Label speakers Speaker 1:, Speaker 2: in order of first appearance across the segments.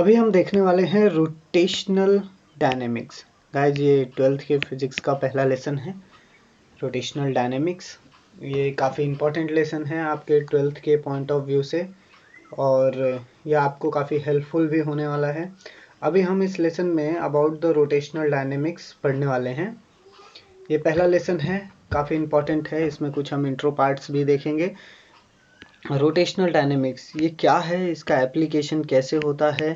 Speaker 1: अभी हम देखने वाले हैं रोटेशनल डायनेमिक्स। गाइस ये 12th के फिजिक्स का पहला लेसन है, रोटेशनल डायनेमिक्स। ये काफ़ी इम्पोर्टेंट लेसन है आपके 12th के पॉइंट ऑफ व्यू से और ये आपको काफ़ी हेल्पफुल भी होने वाला है। अभी हम इस लेसन में अबाउट द रोटेशनल डायनेमिक्स पढ़ने वाले हैं। ये पहला लेसन है, काफ़ी इम्पोर्टेंट है। इसमें कुछ हम इंट्रो पार्ट्स भी देखेंगे। रोटेशनल डायनेमिक्स ये क्या है, इसका एप्लीकेशन कैसे होता है,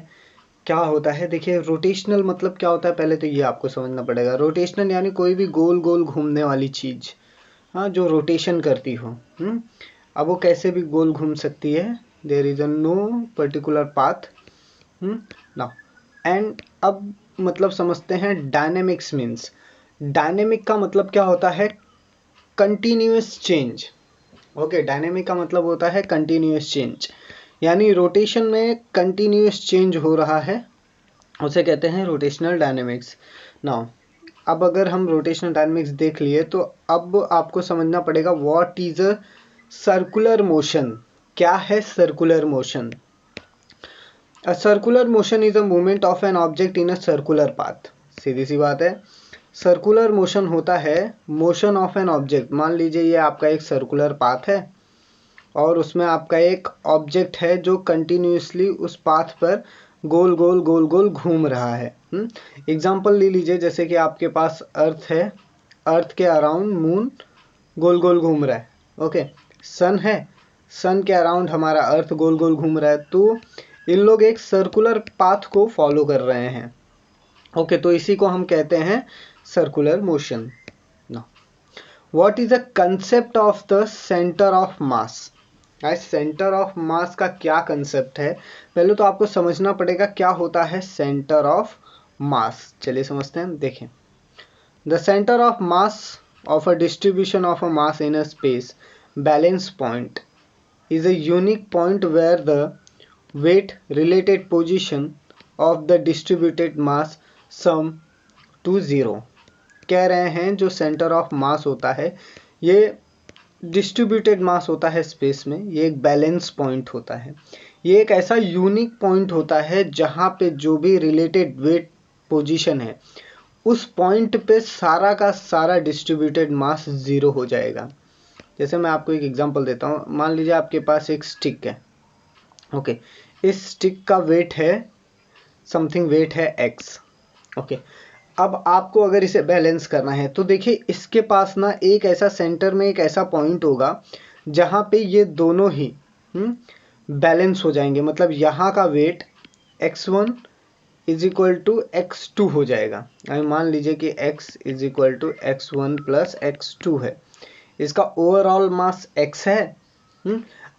Speaker 1: क्या होता है। देखिए रोटेशनल मतलब क्या होता है, पहले तो ये आपको समझना पड़ेगा। रोटेशनल यानी कोई भी गोल गोल घूमने वाली चीज़, हाँ, जो रोटेशन करती हो। अब वो कैसे भी गोल घूम सकती है, there is a no particular path now. And अब मतलब समझते हैं डायनेमिक्स मीन्स। डायनेमिक का मतलब क्या होता है, कंटिन्यूअस चेंज। ओके, डायनेमिक का मतलब होता है कंटिन्यूअस चेंज, यानी रोटेशन में कंटिन्यूअस चेंज हो रहा है, उसे कहते हैं रोटेशनल डायनेमिक्स। नाउ अब अगर हम रोटेशनल डायनेमिक्स देख लिए तो अब आपको समझना पड़ेगा what is a circular motion. क्या है circular motion? A circular motion is a movement of an object in a circular path. सीधी सी बात है, सर्कुलर मोशन होता है मोशन ऑफ एन ऑब्जेक्ट। मान लीजिए ये आपका एक सर्कुलर पाथ है और उसमें आपका एक ऑब्जेक्ट है जो कंटिन्यूसली उस पाथ पर गोल गोल गोल गोल घूम रहा है। एग्जाम्पल ले लीजिए, जैसे कि आपके पास अर्थ है, अर्थ के अराउंड मून गोल गोल घूम रहा है। ओके, सन है, सन के अराउंड हमारा अर्थ गोल गोल घूम रहा है। तो इन लोग एक सर्कुलर पाथ को फॉलो कर रहे हैं। ओके, तो इसी को हम कहते हैं circular motion. What is the concept of the centre of mass? Centre of मास का क्या कंसेप्ट है, पहले तो आपको समझना पड़ेगा क्या होता है सेंटर ऑफ मास। चलिए समझते हैं, देखें। The centre of mass of a distribution of a mass in a space balance point is a unique point where the weight related position of the distributed mass sum to zero। कह रहे हैं जो centre of मास होता है, ये distributed मास होता है space में, ये एक बैलेंस पॉइंट होता है। ये एक ऐसा यूनिक पॉइंट होता है जहाँ पे जो भी रिलेटेड वेट पोजीशन है उस पॉइंट पे सारा का सारा डिस्ट्रीब्यूटेड मास ज़ीरो हो जाएगा। जैसे मैं आपको एक एग्जांपल देता हूँ, मान लीजिए आपके पास एक स्टिक है। ओके, इस स्टिक का वेट है समथिंग, वेट है x। ओके, अब आपको अगर इसे बैलेंस करना है तो देखिए इसके पास ना एक ऐसा सेंटर में एक ऐसा पॉइंट होगा जहाँ पे ये दोनों ही बैलेंस हो जाएंगे। मतलब यहाँ का wait x1 is equal to x2 हो जाएगा। अभी मान लीजिए कि x is equal to x1 plus x2 है, इसका ओवरऑल मास x है।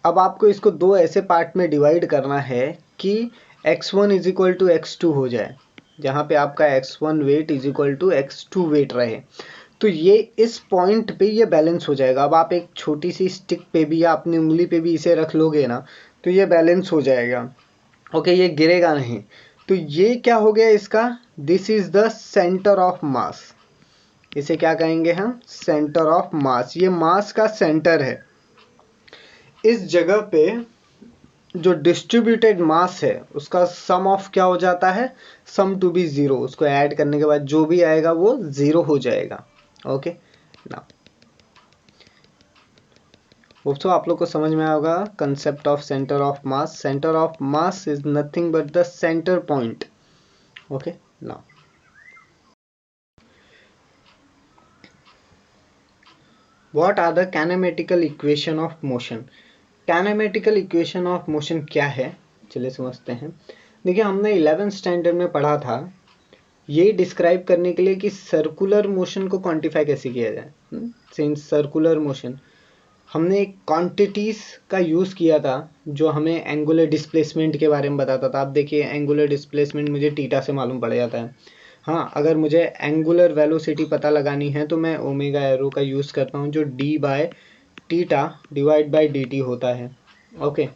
Speaker 1: अब आपको इसको दो ऐसे पार्ट में डिवाइड करना है कि x1 is equal to x2 हो जाए, जहाँ पे आपका x1 weight is equal to x2 weight रहे। तो ये इस पॉइंट पे ये बैलेंस हो जाएगा। अब आप एक छोटी सी स्टिक पे भी या अपनी उंगली पे भी इसे रख लोगे ना तो ये बैलेंस हो जाएगा। ओके, ये गिरेगा नहीं। तो ये क्या हो गया इसका, this is the centre of मास। इसे क्या कहेंगे हम, सेंटर ऑफ मास। ये मास का सेंटर है। इस जगह पे जो डिस्ट्रीब्यूटेड मास है उसका सम ऑफ क्या हो जाता है, सम टू बी जीरो। उसको ऐड करने के बाद जो भी आएगा वो जीरो हो जाएगा। ओके, ना दोस्तों आप लोग को समझ में आएगा concept of centre of mass. Centre of mass is nothing but the centre point. Okay, ना what are the kinematical equation of motion? Kinematical equation of motion क्या है, चलिए समझते हैं। देखिए हमने 11th स्टैंडर्ड में पढ़ा था ये डिस्क्राइब करने के लिए कि सर्कुलर मोशन को क्वांटिफाई कैसे किया जाए। सिंस सर्कुलर मोशन हमने एक क्वांटिटीज का यूज़ किया था जो हमें एंगुलर डिस्प्लेसमेंट के बारे में बताता था। आप देखिए एंगुलर डिस्प्लेसमेंट मुझे थीटा से मालूम पड़ जाता है। हाँ, अगर मुझे एंगुलर वेलोसिटी पता लगानी है तो मैं ओमेगा एरो का यूज़ करता हूँ जो d by theta divide by dt होता है। Okay,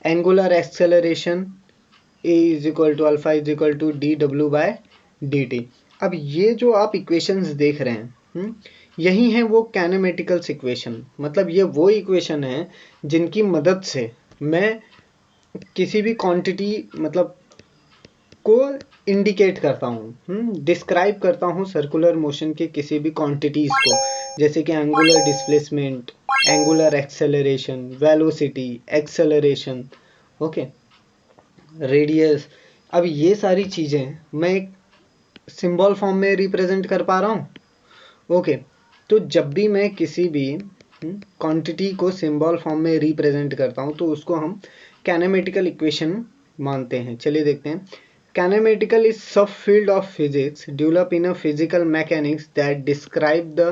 Speaker 1: angular acceleration a is equal to alpha is equal to D W by D T. अब ये जो आप इक्वेशंस देख रहे हैं यही है वो काइनेमेटिकल्स इक्वेशन। मतलब ये वो इक्वेशन है जिनकी मदद से मैं किसी भी क्वांटिटी, मतलब को इंडिकेट करता हूँ, डिस्क्राइब करता हूँ सर्कुलर मोशन के किसी भी क्वांटिटीज को, जैसे कि angular displacement, angular acceleration, velocity, acceleration, okay, radius. अब ये सारी चीजें मैं एक सिंबल फॉर्म में रिप्रेजेंट कर पा रहा हूँ, ओके। तो जब भी मैं किसी भी क्वांटिटी को सिंबल फॉर्म में रिप्रेजेंट करता हूँ तो उसको हम कैनेमेटिकल इक्वेशन मानते हैं। चलिए देखते हैं। Kinematical is subfield of physics developed in a physical mechanics that describe the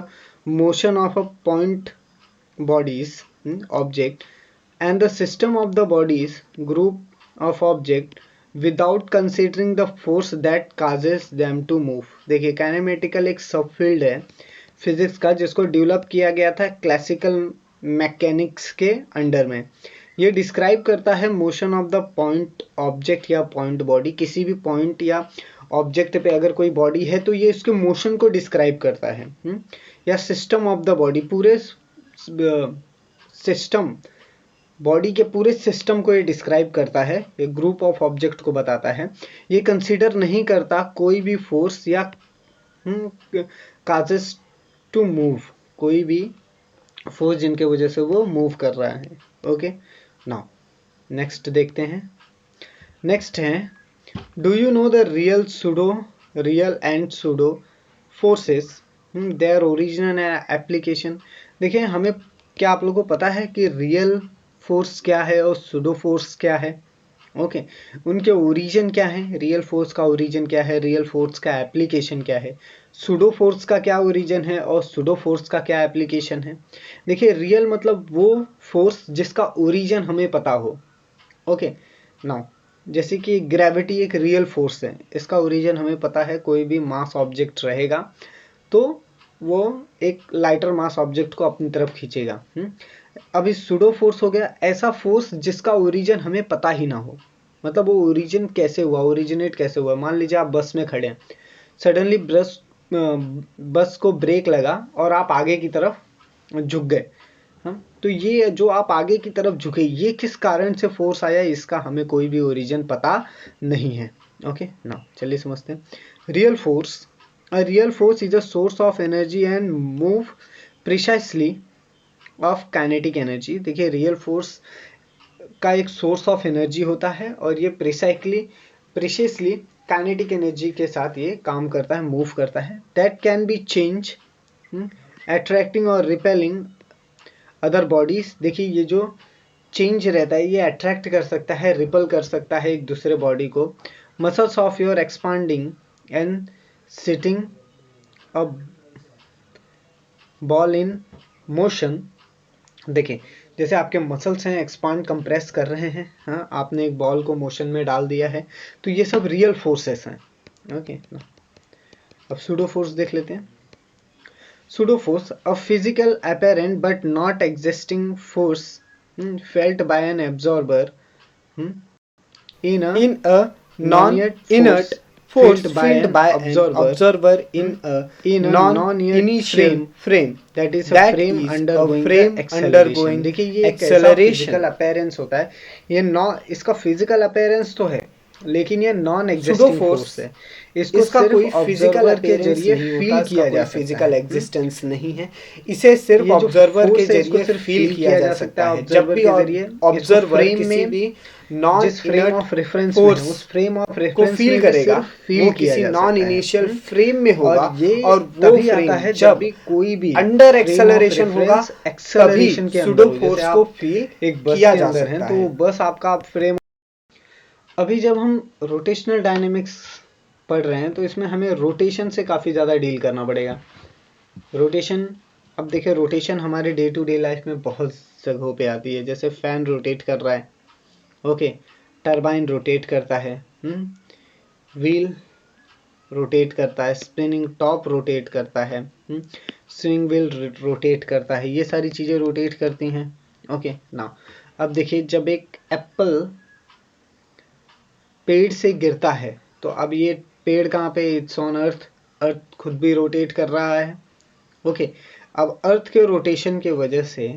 Speaker 1: motion of a point bodies, object, and the system of the bodies group of object without considering the force that causes them to move। देखिए kinematical एक subfield है physics का जिसको develop किया गया था classical mechanics के under में। ये डिस्क्राइब करता है motion of the point object या पॉइंट बॉडी। किसी भी पॉइंट या ऑब्जेक्ट पे अगर कोई बॉडी है तो ये इसके मोशन को डिस्क्राइब करता है, या सिस्टम ऑफ द बॉडी, पूरे सिस्टम, बॉडी के पूरे सिस्टम को ये डिस्क्राइब करता है, एक ग्रुप ऑफ ऑब्जेक्ट को बताता है। ये कंसीडर नहीं करता कोई भी फोर्स या काजेस टू मूव, कोई भी फोर्स जिनके वजह से वो मूव कर रहा है, ओके। नाउ नेक्स्ट देखते हैं। नेक्स्ट है, do you know the real and pseudo forces, their origin and application. देखिए हमें, क्या आप लोगों को पता है कि रियल फोर्स क्या है और सूडो फोर्स क्या है, ओके। उनके ओरिजिन क्या है, रियल फोर्स का ओरिजिन क्या है, रियल फोर्स का एप्लीकेशन क्या है, सूडो फोर्स का क्या ओरिजिन है और सूडो फोर्स का क्या एप्लीकेशन है। देखिए रियल मतलब वो फोर्स जिसका ओरिजिन हमें पता हो, ओके। नाउ जैसे कि ग्रेविटी एक रियल फोर्स है, इसका ओरिजिन हमें पता है, कोई भी मास ऑब्जेक्ट रहेगा तो वो एक लाइटर मास ऑब्जेक्ट को अपनी तरफ खींचेगा। अब इस सूडो फोर्स हो गया ऐसा फोर्स जिसका ओरिजिन हमें पता ही ना हो, मतलब वो ओरिजिन कैसे हुआ, ओरिजिनेट कैसे हुआ। मान लीजिए आप बस में खड़े हैं, सडनली बस को ब्रेक लगा और आप आगे की तरफ झुक गए, तो ये जो आप आगे की तरफ झुके, ये किस कारण से फोर्स आया, इसका हमें कोई भी ओरिजिन पता नहीं है, ओके। ना चलिए समझते हैं। Real force, a real force is a source of energy and move precisely of kinetic energy। देखिए रियल फोर्स का एक सोर्स ऑफ एनर्जी होता है और ये प्रिसाइसली काइनेटिक एनर्जी के साथ ये काम करता है, मूव करता है। That can be change, attracting और रिपेलिंग अदर बॉडीज। देखिए ये जो चेंज रहता है ये अट्रैक्ट कर सकता है, रिपल कर सकता है एक दूसरे बॉडी को। Muscles of your expanding and sitting a ball in motion. देखिए जैसे आपके मसल्स हैं, एक्सपांड कंप्रेस कर रहे हैं, हाँ, आपने एक बॉल को मोशन में डाल दिया है, तो ये सब रियल फोर्सेस हैं, ओके। अब सूडो फोर्स देख लेते हैं। Pseudo force, a physical apparent but not existing force felt by an absorber in a non-inert force felt by an observer in a non-initial frame, that is a frame undergoing acceleration। देखिए ये एक ऐसा physical appearance होता है, ये इसका physical appearance तो है लेकिन ये नॉन एग्जिस्टिंग फोर्स है, इसका कोई फिजिकल के जरिए फील किया जा सकता है, फिजिकल एग्जिस्टेंस नहीं है, इसे सिर्फ ऑब्जर्वर के जरिए फील किया जा सकता है। जब भी ऑब्जर्वर किसी भी non frame of reference force उस फ्रेम ऑफ रेफरेंस को फील करेगा, वो किसी नॉन इनिशियल फ्रेम में होगा, और वो तभी आता है जब भी कोई भी अंडर एक्सेलरेशन होगा, एक्सेलरेशन के सूडो फोर्स को फील किया जा सकता है। तो बस आपका फ्रेम। अभी जब हम रोटेशनल डायनेमिक्स पढ़ रहे हैं तो इसमें हमें रोटेशन से काफ़ी ज़्यादा डील करना पड़ेगा। रोटेशन, अब देखिए रोटेशन हमारे डे टू डे लाइफ में बहुत जगहों पे आती है, जैसे फैन रोटेट कर रहा है, ओके, टरबाइन रोटेट करता है, व्हील रोटेट करता है, स्पिनिंग टॉप रोटेट करता है, स्विंग व्हील रोटेट करता है, ये सारी चीज़ें रोटेट करती हैं, ओके। ना अब देखिए जब एक एप्पल पेड़ से गिरता है तो अब ये पेड़ कहाँ पे, इट्स ऑन अर्थ, अर्थ खुद भी रोटेट कर रहा है, ओके। अब अर्थ के रोटेशन के वजह से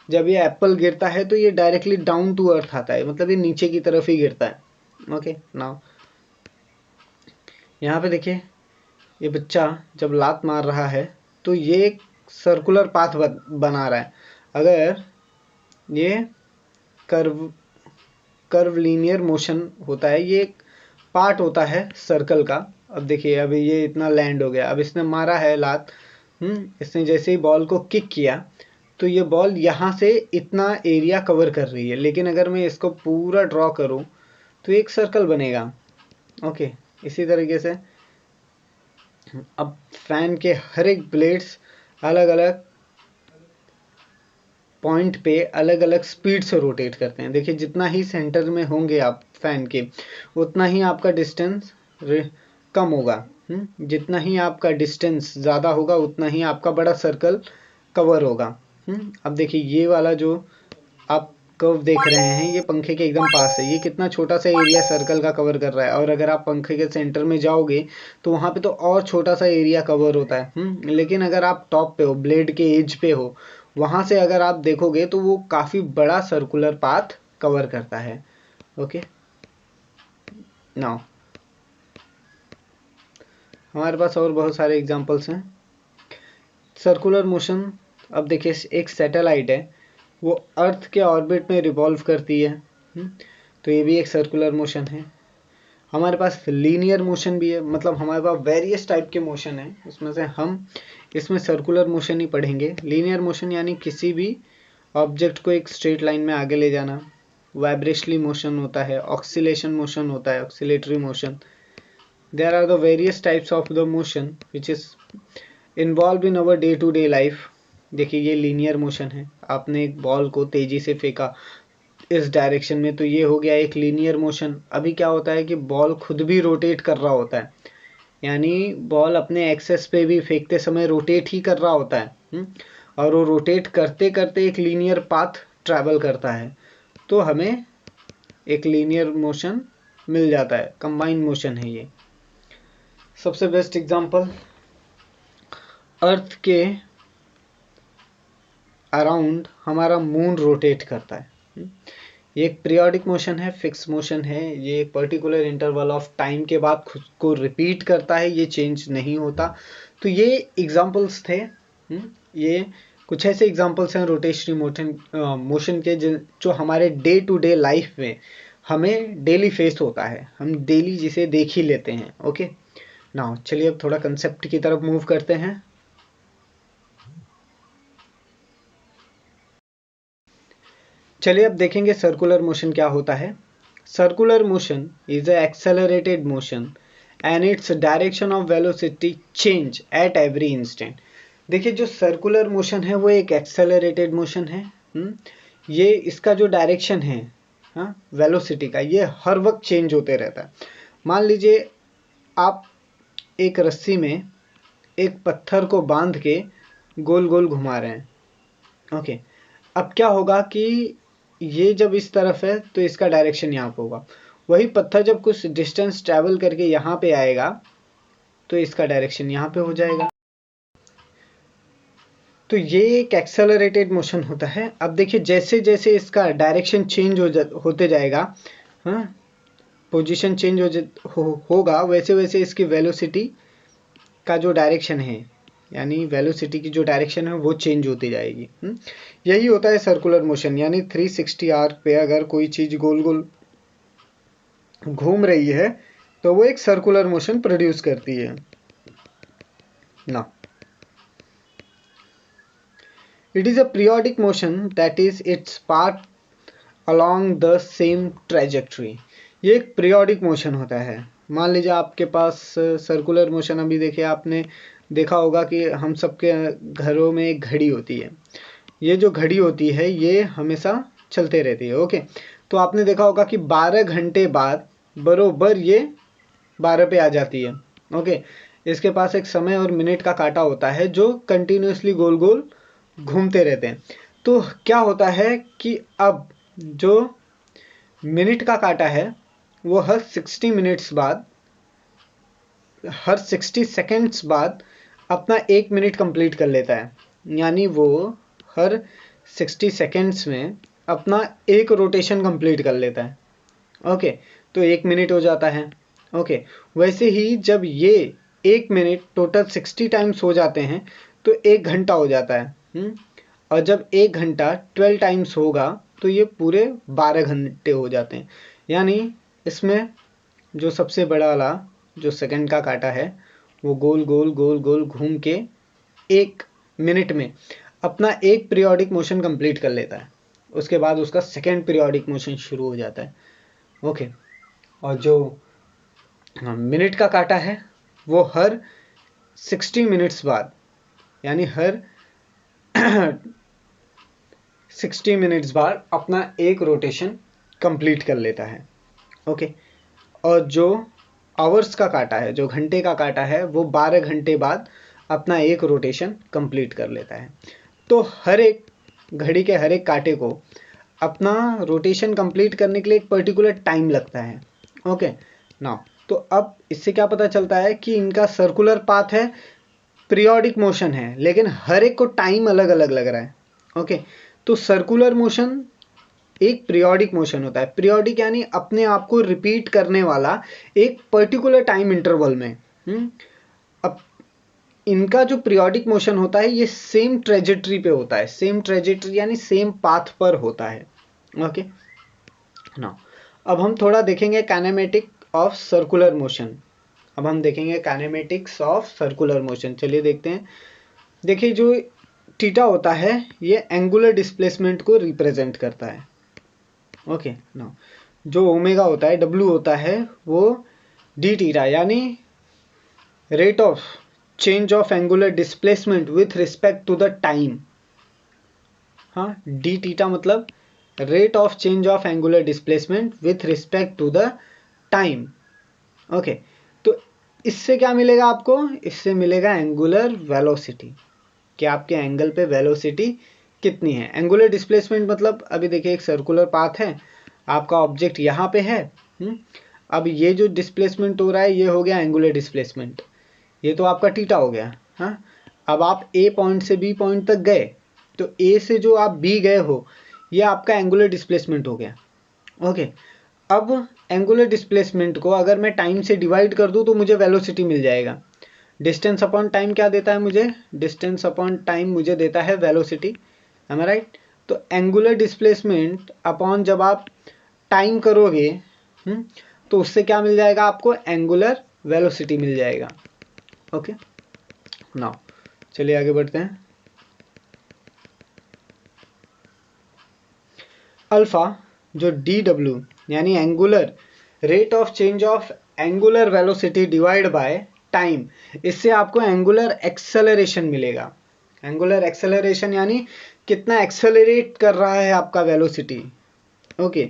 Speaker 1: जब ये एप्पल गिरता है तो ये डायरेक्टली डाउन टू अर्थ आता है, मतलब ये नीचे की तरफ ही गिरता है, ओके। नाउ यहाँ पे देखिए ये बच्चा जब लात मार रहा है तो ये एक सर्कुलर पाथ बना रहा है। अगर ये कर्व लीनियर मोशन होता है, ये एक पार्ट होता है सर्कल का। अब देखिए अभी ये इतना लैंड हो गया, अब इसने मारा है लात, इसने जैसे ही बॉल को किक किया तो ये बॉल यहाँ से इतना एरिया कवर कर रही है, लेकिन अगर मैं इसको पूरा ड्रॉ करूँ तो एक सर्कल बनेगा। ओके, इसी तरीके से अब फैन के हर एक ब्लेड्स अलग अलग पॉइंट पे अलग अलग स्पीड से रोटेट करते हैं। देखिए जितना ही सेंटर में होंगे आप फैन के, उतना ही आपका डिस्टेंस कम होगा। जितना ही आपका डिस्टेंस ज़्यादा होगा उतना ही आपका बड़ा सर्कल कवर होगा। अब देखिए ये वाला जो आप कर्व देख रहे हैं ये पंखे के एकदम पास है, ये कितना छोटा सा एरिया सर्कल का कवर कर रहा है। और अगर आप पंखे के सेंटर में जाओगे तो वहाँ पे तो और छोटा सा एरिया कवर होता है। लेकिन अगर आप टॉप पे हो, ब्लेड के एज पे हो, वहाँ से अगर आप देखोगे तो वो काफ़ी बड़ा सर्कुलर पाथ कवर करता है। ओके, नाउ हमारे पास और बहुत सारे एग्जांपल्स हैं सर्कुलर मोशन। अब देखिए एक सैटेलाइट है, वो अर्थ के ऑर्बिट में रिवॉल्व करती है, तो ये भी एक सर्कुलर मोशन है। हमारे पास लीनियर मोशन भी है, मतलब हमारे पास वेरियस टाइप के मोशन है, उसमें से हम इसमें सर्कुलर मोशन ही पढ़ेंगे। लीनियर मोशन यानी किसी भी ऑब्जेक्ट को एक स्ट्रेट लाइन में आगे ले जाना। वाइब्रेशनली मोशन होता है, ऑक्सीलेशन मोशन होता है, oscillatory motion. There are the various types of the motion which is involve in our day to day life. देखिए ये लीनियर मोशन है, आपने एक बॉल को तेजी से फेंका इस डायरेक्शन में, तो ये हो गया एक लीनियर मोशन। अभी क्या होता है कि बॉल खुद भी रोटेट कर रहा होता है, यानी बॉल अपने एक्सेस पे भी फेंकते समय रोटेट ही कर रहा होता है, और वो रोटेट करते करते एक लीनियर पाथ ट्रैवल करता है, तो हमें एक लीनियर मोशन मिल जाता है। कंबाइंड मोशन है ये। सबसे बेस्ट एग्जांपल अर्थ के अराउंड हमारा मून रोटेट करता है। ये एक पीरियोडिक मोशन है, फिक्स मोशन है, ये एक पर्टिकुलर इंटरवल ऑफ टाइम के बाद खुद को रिपीट करता है, ये चेंज नहीं होता। तो ये एग्जांपल्स थे। ये कुछ ऐसे एग्जांपल्स हैं रोटेशनरी मोशन के जो हमारे डे टू डे लाइफ में हमें डेली फेस होता है, हम डेली जिसे देख ही लेते हैं। ओके, नाउ चलिए अब थोड़ा कंसेप्ट की तरफ मूव करते हैं। चलिए अब देखेंगे सर्कुलर मोशन क्या होता है। Circular motion is a accelerated motion and its direction of velocity change at every instant. देखिए जो सर्कुलर मोशन है वो एक एक्सेलरेटेड मोशन है। ये इसका जो डायरेक्शन है वेलोसिटी का, ये हर वक्त चेंज होते रहता है। मान लीजिए आप एक रस्सी में एक पत्थर को बांध के गोल गोल घुमा रहे हैं। ओके, अब क्या होगा कि ये जब इस तरफ है तो इसका डायरेक्शन यहाँ पे होगा, वही पत्थर जब कुछ डिस्टेंस ट्रैवल करके यहाँ पे आएगा तो इसका डायरेक्शन यहाँ पे हो जाएगा। तो ये एक एक्सेलरेटेड मोशन होता है। अब देखिए जैसे जैसे इसका डायरेक्शन चेंज होते जाएगा, पोजीशन चेंज होगा, वैसे वैसे इसकी वेलोसिटी का जो डायरेक्शन है, यानी वेलोसिटी की जो डायरेक्शन है वो चेंज होती जाएगी। यही होता है सर्कुलर मोशन, यानी 360 आर्क पे अगर कोई चीज गोल गोल घूम रही है तो वो एक सर्कुलर मोशन प्रोड्यूस करती है ना। It is a periodic motion that is its path along the same trajectory. ये एक पीरियोडिक मोशन होता है। मान लीजिए आपके पास सर्कुलर मोशन, अभी देखिए आपने देखा होगा कि हम सबके घरों में एक घड़ी होती है। ये जो घड़ी होती है ये हमेशा चलते रहती है। ओके, तो आपने देखा होगा कि 12 घंटे बाद बरोबर ये 12 पे आ जाती है। ओके, इसके पास एक समय और मिनट का कांटा होता है जो कंटिन्यूसली गोल गोल घूमते रहते हैं। तो क्या होता है कि अब जो मिनट का कांटा है वो हर 60 मिनट्स बाद, हर 60 सेकेंड्स बाद अपना 1 मिनट कंप्लीट कर लेता है। यानी वो हर 60 सेकेंड्स में अपना एक रोटेशन कंप्लीट कर लेता है। ओके, तो 1 मिनट हो जाता है। ओके, वैसे ही जब ये 1 मिनट टोटल 60 टाइम्स हो जाते हैं तो 1 घंटा हो जाता है। और जब 1 घंटा 12 टाइम्स होगा तो ये पूरे 12 घंटे हो जाते हैं। यानी इसमें जो सबसे बड़ा वाला जो सेकंड का कांटा है वो गोल गोल गोल गोल घूम के 1 मिनट में अपना एक पीरियोडिक मोशन कंप्लीट कर लेता है। उसके बाद उसका सेकंड पीरियोडिक मोशन शुरू हो जाता है। ओके, और जो मिनट का कांटा है वो हर 60 मिनट्स बाद, यानी हर 60 मिनट्स बाद अपना एक रोटेशन कंप्लीट कर लेता है। ओके, और जो आवर्स का कांटा है, जो घंटे का कांटा है, वो 12 घंटे बाद अपना एक रोटेशन कंप्लीट कर लेता है। तो हर एक घड़ी के हर एक कांटे को अपना रोटेशन कंप्लीट करने के लिए एक पर्टिकुलर टाइम लगता है। ओके नाउ, तो अब इससे क्या पता चलता है कि इनका सर्कुलर पाथ है, पीरियोडिक मोशन है, लेकिन हर एक को टाइम अलग अलग लग रहा है। ओके, तो सर्कुलर मोशन एक पीरियोडिक मोशन होता है। पीरियोडिक यानी अपने आप को रिपीट करने वाला एक पर्टिकुलर टाइम इंटरवल में। अब इनका जो पीरियोडिक मोशन होता है ये सेम ट्रेजेक्टरी पे होता है। सेम ट्रेजेक्टरी यानी सेम पाथ पर होता है। ओके नाउ, अब हम थोड़ा देखेंगे काइनेमेटिक ऑफ सर्कुलर मोशन। अब हम देखेंगे काइनेमेटिक्स ऑफ सर्कुलर मोशन। चलिए देखते हैं। देखिए, जो थीटा होता है ये एंगुलर डिस्प्लेसमेंट को रिप्रेजेंट करता है। ओके नाउ, जो ओमेगा होता है, डब्ल्यू होता है, वो डी थीटा यानी rate of change of angular displacement with respect to the time. हाँ, डी थीटा मतलब rate of change of angular displacement with respect to the time. Okay, तो इससे क्या मिलेगा आपको? इससे मिलेगा एंगुलर वेलोसिटी, कि आपके एंगल पे वेलोसिटी कितनी है। एंगुलर डिस्प्लेसमेंट मतलब अभी देखिए एक सर्कुलर पाथ है, आपका ऑब्जेक्ट यहाँ पे है। अब ये जो डिस्प्लेसमेंट हो रहा है ये हो गया एंगुलर डिस्प्लेसमेंट, ये तो आपका थीटा हो गया। हाँ, अब आप ए पॉइंट से बी पॉइंट तक गए, तो ए से जो आप बी गए हो ये आपका एंगुलर डिस्प्लेसमेंट हो गया। ओके, अब एंगुलर डिस्प्लेसमेंट को अगर मैं टाइम से डिवाइड कर दूं तो मुझे वेलोसिटी मिल जाएगा। डिस्टेंस अपॉन टाइम क्या देता है मुझे? डिस्टेंस अपॉन टाइम मुझे देता है वेलोसिटी। एम आई राइट? तो एंगुलर डिस्प्लेसमेंट अपॉन जब आप टाइम करोगे तो उससे क्या मिल जाएगा आपको? एंगुलर वेलोसिटी मिल जाएगा। ओके नाउ, चलिए आगे बढ़ते हैं। अल्फा जो डी डब्ल्यू यानी angular rate of change of angular velocity divide by time, इससे आपको एंगुलर एक्सेलरेशन मिलेगा। एंगुलर एक्सेलरेशन यानी कितना एक्सेलरेट कर रहा है आपका वेलोसिटी। ओके,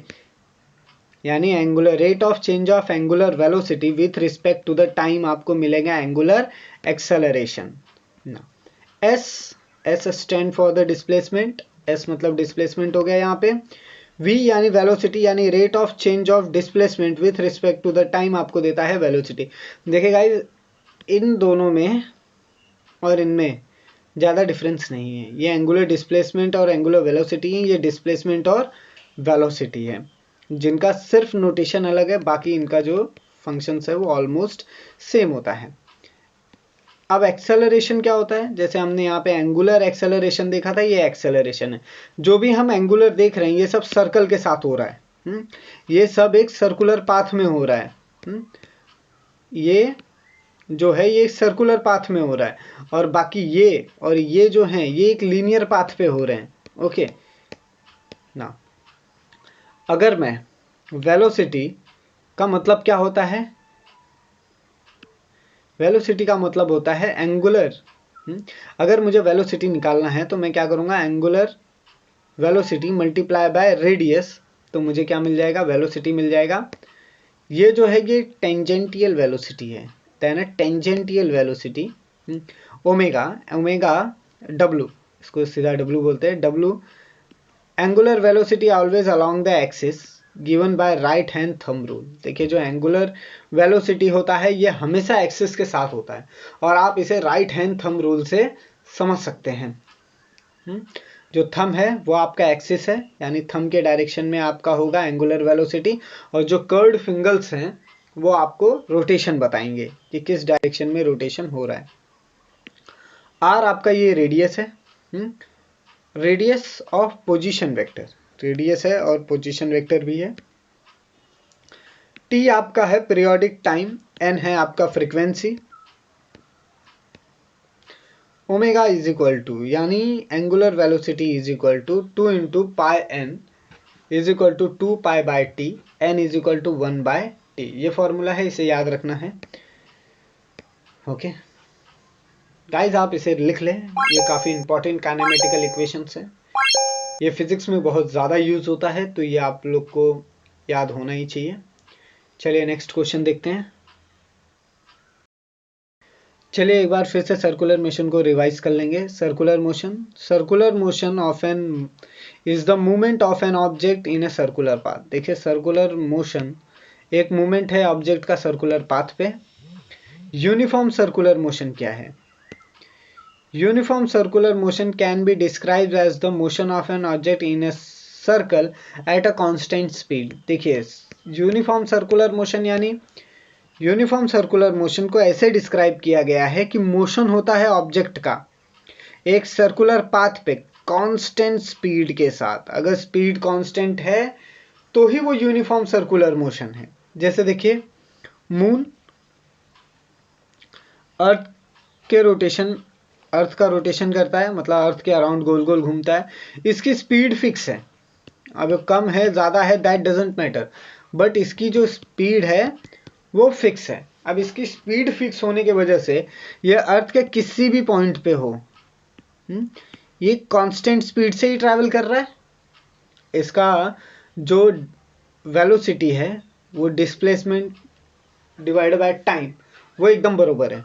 Speaker 1: यानी angular rate of change of angular velocity with respect to the time आपको मिलेगा angular acceleration. S, S stand for the displacement, S मतलब डिस्प्लेसमेंट हो गया यहाँ पे। v यानी वेलोसिटी यानी rate of change of displacement with respect to the time आपको देता है वेलोसिटी। देखिए गाइस, इन दोनों में और इनमें ज़्यादा डिफरेंस नहीं है। ये एंगुलर डिस्प्लेसमेंट और एंगुलर वेलोसिटी है, ये डिस्प्लेसमेंट और वेलोसिटी है, जिनका सिर्फ नोटेशन अलग है, बाकी इनका जो फंक्शंस है वो ऑलमोस्ट सेम होता है। अब एक्सेलरेशन क्या होता है? जैसे हमने यहाँ पे एंगुलर एक्सेलरेशन देखा था, ये एक्सेलरेशन है। जो भी हम एंगुलर देख रहे हैं ये सब सर्कल के साथ हो रहा है। ये सब एक सर्कुलर पाथ में हो रहा है। ये जो है ये सर्कुलर पाथ में हो रहा है, और बाकी ये और ये जो हैं ये एक लीनियर पाथ पे हो रहे हैं। ओके ना, अगर मैं वेलोसिटी का मतलब क्या होता है? वेलोसिटी का मतलब होता है एंगुलर। अगर मुझे वेलोसिटी निकालना है तो मैं क्या करूँगा? Angular velocity multiply by radius, तो मुझे क्या मिल जाएगा? वेलोसिटी मिल जाएगा। ये जो है ये टेंजेंटियल वेलोसिटी है, tangential velocity omega, omega W, इसको सीधा डब्लू बोलते हैं। W angular velocity always along the axis given by right hand thumb rule. देखिए, जो एंगुलर वेलोसिटी होता है ये हमेशा एक्सिस के साथ होता है, और आप इसे राइट हैंड थंब रूल से समझ सकते हैं। जो थंब है वो आपका एक्सिस है, यानी थंब के डायरेक्शन में आपका होगा एंगुलर वेलोसिटी, और जो कर्व्ड फिंगर्स हैं वो आपको रोटेशन बताएंगे कि किस डायरेक्शन में रोटेशन हो रहा है। आर आपका ये रेडियस है, radius of position vector, radius है और पोजीशन वेक्टर भी है। टी आपका है पीरियोडिक टाइम, एन है आपका frequency, omega is equal to यानी angular velocity is equal to 2 into pi n is equal to 2 pi by T, n is equal to 1 by T. ये formula है, इसे याद रखना है। ओके गाइज, आप इसे लिख लें, ये काफ़ी इंपॉर्टेंट काइनेमेटिकल इक्वेशंस है, ये फिजिक्स में बहुत ज़्यादा यूज होता है, तो ये आप लोग को याद होना ही चाहिए। चलिए नेक्स्ट क्वेश्चन देखते हैं। चलिए एक बार फिर से सर्कुलर मोशन को रिवाइज कर लेंगे। Circular motion of an is the movement of an object in a circular path. देखिए सर्कुलर मोशन एक मूवमेंट है ऑब्जेक्ट का सर्कुलर पाथ पे। यूनिफॉर्म सर्कुलर मोशन क्या है? Uniform circular motion can be described as the motion of an object in a circle at a constant speed. देखिए uniform circular motion यानी uniform circular motion को ऐसे describe किया गया है कि मोशन होता है ऑब्जेक्ट का एक सर्कुलर पाथ पे कांस्टेंट स्पीड के साथ। अगर स्पीड कांस्टेंट है तो ही वो यूनिफॉर्म सर्कुलर मोशन है। जैसे देखिए मून अर्थ का रोटेशन करता है, मतलब अर्थ के अराउंड गोल गोल घूमता है, इसकी स्पीड फिक्स है। अब कम है ज़्यादा है दैट डजंट मैटर, बट इसकी जो स्पीड है वो फिक्स है। अब इसकी स्पीड फिक्स होने की वजह से ये अर्थ के किसी भी पॉइंट पे हो, ये कांस्टेंट स्पीड से ही ट्रैवल कर रहा है। इसका जो वेलोसिटी है वो डिस्प्लेसमेंट डिवाइडेड बाय टाइम वो एकदम बरोबर है,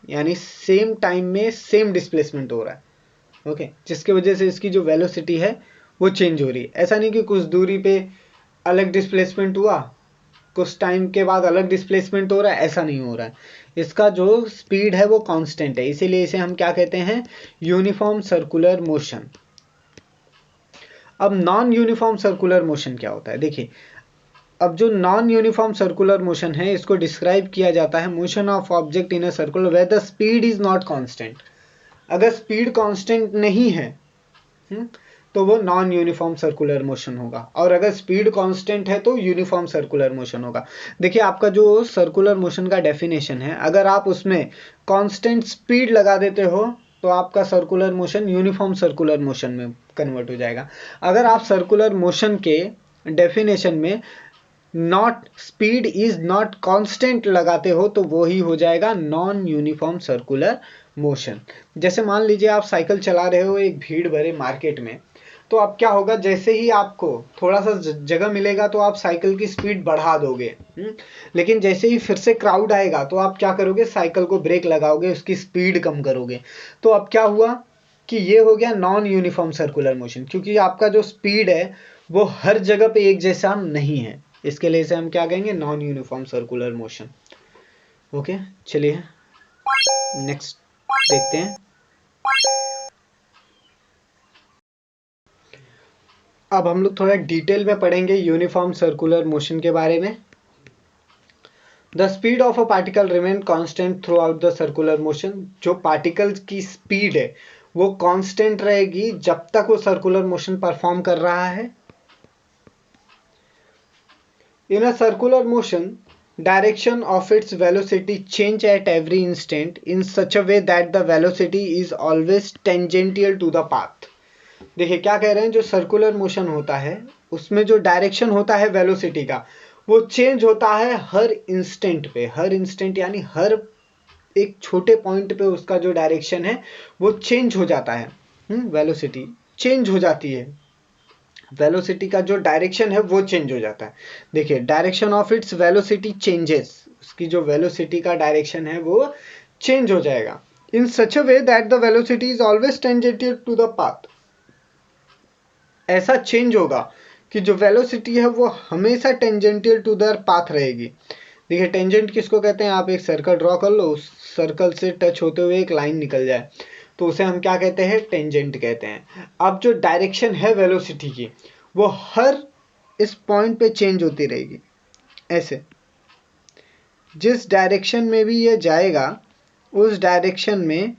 Speaker 1: यानी सेम टाइम में सेम डिस्प्लेसमेंट हो रहा है। ओके, जिसकी वजह से इसकी जो वेलोसिटी है वो चेंज हो रही है। ऐसा नहीं कि कुछ दूरी पे अलग डिस्प्लेसमेंट हुआ, कुछ टाइम के बाद अलग डिस्प्लेसमेंट हो रहा है, ऐसा नहीं हो रहा है। इसका जो स्पीड है वो कांस्टेंट है, इसीलिए इसे हम क्या कहते हैं? Uniform circular motion. अब नॉन यूनिफॉर्म सर्कुलर मोशन क्या होता है? देखिए अब जो नॉन यूनिफॉर्म सर्कुलर मोशन है इसको डिस्क्राइब किया जाता है motion of object in a circle where the speed is not constant. अगर स्पीड कांस्टेंट नहीं है तो वो नॉन यूनिफॉर्म सर्कुलर मोशन होगा, और अगर स्पीड कांस्टेंट है तो यूनिफॉर्म सर्कुलर मोशन होगा। देखिए आपका जो सर्कुलर मोशन का डेफिनेशन है, अगर आप उसमें कांस्टेंट स्पीड लगा देते हो तो आपका circular motion uniform circular motion में कन्वर्ट हो जाएगा। अगर आप सर्कुलर मोशन के डेफिनेशन में not speed is not constant लगाते हो तो वो ही हो जाएगा नॉन यूनिफॉर्म सर्कुलर मोशन। जैसे मान लीजिए आप साइकिल चला रहे हो एक भीड़ भरे मार्केट में, तो अब क्या होगा, जैसे ही आपको थोड़ा सा जगह मिलेगा तो आप साइकिल की स्पीड बढ़ा दोगे, लेकिन जैसे ही फिर से क्राउड आएगा तो आप क्या करोगे, साइकिल को ब्रेक लगाओगे, उसकी स्पीड कम करोगे। तो अब क्या हुआ कि ये हो गया नॉन यूनिफॉर्म सर्कुलर मोशन, क्योंकि आपका जो स्पीड है वो हर जगह पे एक जैसा नहीं है। इसके लिए इसे हम क्या कहेंगे? Non uniform circular motion. Okay चलिए नेक्स्ट देखते हैं। अब हम लोग थोड़ा डिटेल में पढ़ेंगे यूनिफॉर्म सर्कुलर मोशन के बारे में। The speed of a particle remain constant through out the circular motion. जो पार्टिकल की स्पीड है वो कांस्टेंट रहेगी जब तक वो सर्कुलर मोशन परफॉर्म कर रहा है। In a circular motion direction of its velocity change at every instant in such a way that the velocity is always tangential to the path। देखिए क्या कह रहे हैं, जो सर्कुलर मोशन होता है उसमें जो डायरेक्शन होता है वेलोसिटी का वो चेंज होता है हर इंस्टेंट पे। हर इंस्टेंट यानी हर एक छोटे पॉइंट पे उसका जो डायरेक्शन है वो चेंज हो जाता है, वेलोसिटी चेंज हो जाती है, वेलोसिटी का जो डायरेक्शन है वो चेंज हो जाता है। देखिए direction of its velocity changes, उसकी जो वेलोसिटी का डायरेक्शन है वो चेंज हो जाएगा in such a way that the velocity is always tangential to the path. ऐसा चेंज होगा कि जो वेलोसिटी है वो हमेशा टेंजेंटियल टू द पाथ रहेगी। देखिए टेंजेंट किसको कहते हैं? आप एक सर्कल ड्रॉ कर लो, उस सर्कल से टच होते हुए एक लाइन निकल जाए तो उसे हम क्या कहते हैं? टेंजेंट कहते हैं। अब जो डायरेक्शन है वेलोसिटी की वो हर इस पॉइंट पे चेंज होती रहेगी ऐसे। जिस डायरेक्शन में भी ये जाएगा उस डायरेक्शन में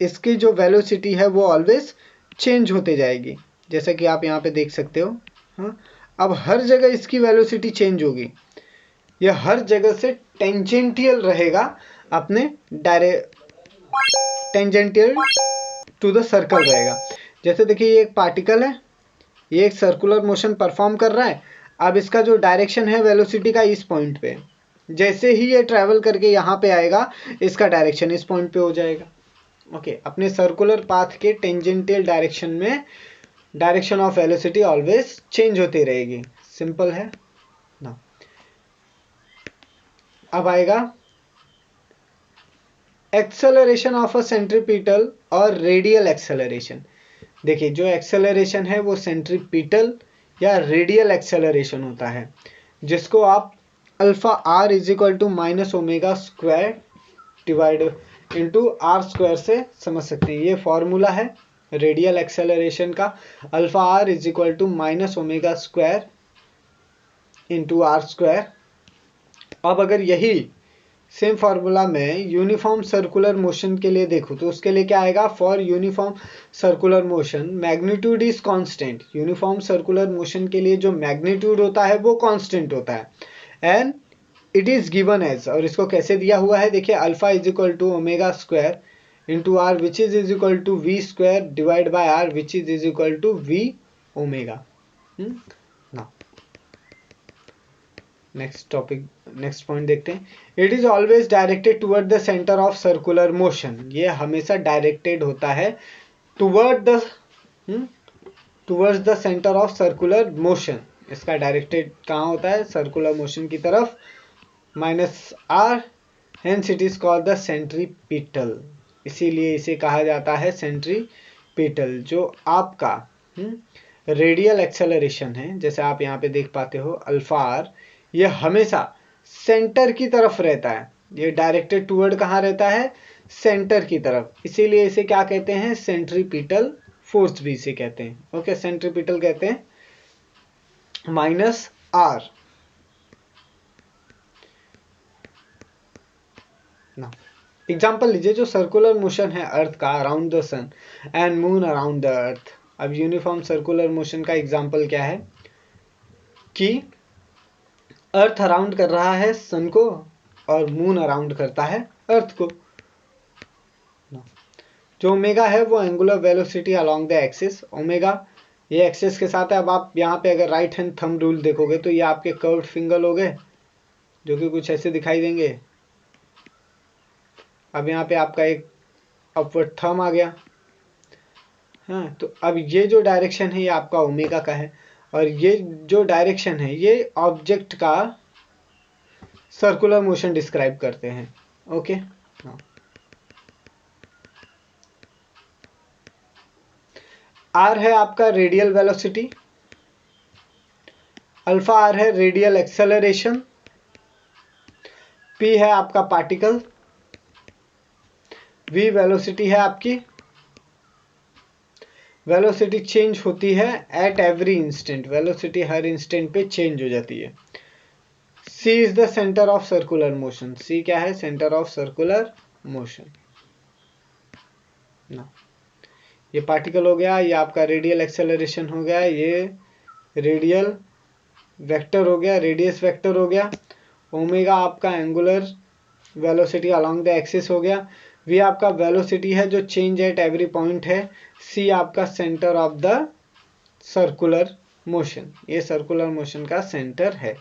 Speaker 1: इसकी जो वेलोसिटी है वो ऑलवेज चेंज होते जाएगी, जैसा कि आप यहाँ पे देख सकते हो। हाँ, अब हर जगह इसकी वेलोसिटी चेंज होगी, यह हर जगह से टेंजेंटियल रहेगा अपने टेंजेंटियल टू द सर्कल रहेगा। जैसे देखिए ये एक पार्टिकल है, ये एक सर्कुलर मोशन परफॉर्म कर रहा है। अब इसका जो डायरेक्शन है वेलोसिटी का इस पॉइंट पे, जैसे ही ये ट्रैवल करके यहाँ पे आएगा इसका डायरेक्शन इस पॉइंट पे हो जाएगा। ओके, अपने सर्कुलर पाथ के टेंजेंटियल डायरेक्शन में direction of velocity always change होती रहेगी। सिंपल है ना। अब आएगा एक्सेलरेशन ऑफ अ सेंट्रीपिटल और रेडियल एक्सेलरेशन। देखिए जो एक्सेलरेशन है वो सेंट्रीपिटल या रेडियल एक्सेलरेशन होता है, जिसको आप alpha R is equal to minus omega square divide into R square से समझ सकते हैं। ये फॉर्मूला है रेडियल एक्सेलरेशन का, alpha R is equal to minus omega square into R square. अब अगर यही सेम फार्मूला में यूनिफॉर्म सर्कुलर मोशन के लिए देखो तो उसके लिए क्या आएगा, for uniform circular motion magnitude is constant. Uniform circular motion के लिए जो मैग्नीट्यूड होता है वो कांस्टेंट होता है, and it is given as, और इसको कैसे दिया हुआ है देखिए, alpha is equal to omega square into R which is equal to V square divide by R which is equal to V omega. Now next topic, next point देखते हैं। It is always directed toward the centre of circular motion. ये हमेशा directed होता है towards the centre of circular motion. इसका directed कहाँ होता है, सर्कुलर मोशन की तरफ, minus R, hence it is called the centripetal. इसीलिए इसे कहा जाता है सेंट्रीपिटल। जो आपका रेडियल एक्सेलरेशन है, जैसे आप यहाँ पे देख पाते हो अल्फा आर, ये हमेशा सेंटर की तरफ रहता है। ये डायरेक्टेड टुवर्ड कहाँ रहता है, सेंटर की तरफ, इसीलिए इसे क्या कहते हैं, सेंट्रीपिटल फोर्स भी इसे कहते हैं। ओके, सेंट्रीपिटल कहते हैं माइनस आर ना। एग्जाम्पल लीजिए, जो सर्कुलर मोशन है अर्थ का around the sun and moon around the earth. अब यूनिफॉर्म सर्कुलर मोशन का एग्जाम्पल क्या है कि अर्थ अराउंड कर रहा है सन को और मून अराउंड करता है अर्थ को। जो ओमेगा है वो angular velocity along the axis, omega ये एक्सिस के साथ है। अब आप यहाँ पे अगर राइट हैंड थंब रूल देखोगे तो ये आपके कर्व्ड फिंगर हो गए, जो कि कुछ ऐसे दिखाई देंगे। अब यहाँ पे आपका एक अपवर्ड थंब आ गया। हाँ, तो अब ये जो डायरेक्शन है ये आपका ओमेगा का है, और ये जो डायरेक्शन है ये ऑब्जेक्ट का सर्कुलर मोशन डिस्क्राइब करते हैं। ओके, आर है आपका रेडियल वेलोसिटी, अल्फा आर है रेडियल एक्सेलरेशन, पी है आपका पार्टिकल, वी वेलोसिटी है आपकी। वेलोसिटी चेंज होती है एट एवरी इंस्टेंट, वेलोसिटी हर इंस्टेंट पे चेंज हो जाती है। C is the centre of circular motion, C क्या है, सेंटर ऑफ सर्कुलर मोशन ना। ये पार्टिकल हो गया, ये आपका रेडियल एक्सेलरेशन हो गया, ये रेडियल वेक्टर हो गया, रेडियस वेक्टर हो गया। ओमेगा आपका angular velocity along the axis हो गया। वी आपका वेलोसिटी है जो चेंज एट एवरी पॉइंट है। सी आपका centre of the circular motion, ये सर्कुलर मोशन का सेंटर है।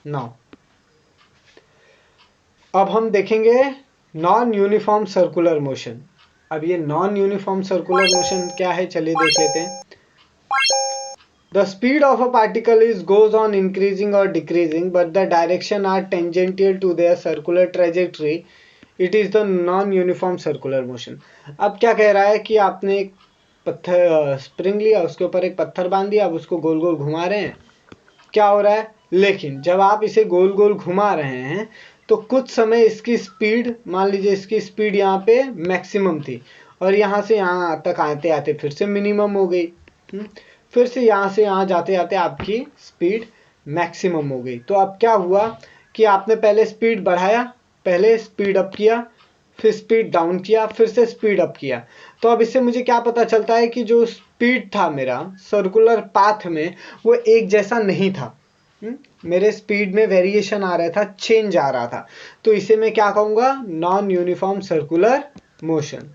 Speaker 1: नाउ अब हम देखेंगे नॉन यूनिफॉर्म सर्कुलर मोशन। अब ये नॉन यूनिफॉर्म सर्कुलर मोशन क्या है, चलिए देख लेते हैं। The speed of a particle goes on increasing or decreasing, but the direction are tangential to their circular trajectory. It is the non-uniform circular motion. अब क्या कह रहा है कि आपने एक पत्थर स्प्रिंग लिया, उसके ऊपर एक पत्थर बांध दिया, अब उसको गोल गोल घुमा रहे हैं, क्या हो रहा है, लेकिन जब आप इसे गोल गोल घुमा रहे हैं तो कुछ समय इसकी स्पीड, मान लीजिए इसकी स्पीड यहाँ पे मैक्सिमम थी और यहाँ से यहाँ तक आते आते फिर से मिनिमम हो गई। फिर से यहाँ से यहाँ जाते जाते आपकी स्पीड मैक्सिमम हो गई। तो अब क्या हुआ कि आपने पहले स्पीड बढ़ाया, पहले स्पीड अप किया, फिर स्पीड डाउन किया, फिर से स्पीड अप किया। तो अब इससे मुझे क्या पता चलता है कि जो स्पीड था मेरा सर्कुलर पाथ में वो एक जैसा नहीं था। मेरे स्पीड में वेरिएशन आ रहा था, चेंज आ रहा था। तो इसे मैं क्या कहूंगा? Non uniform circular motion.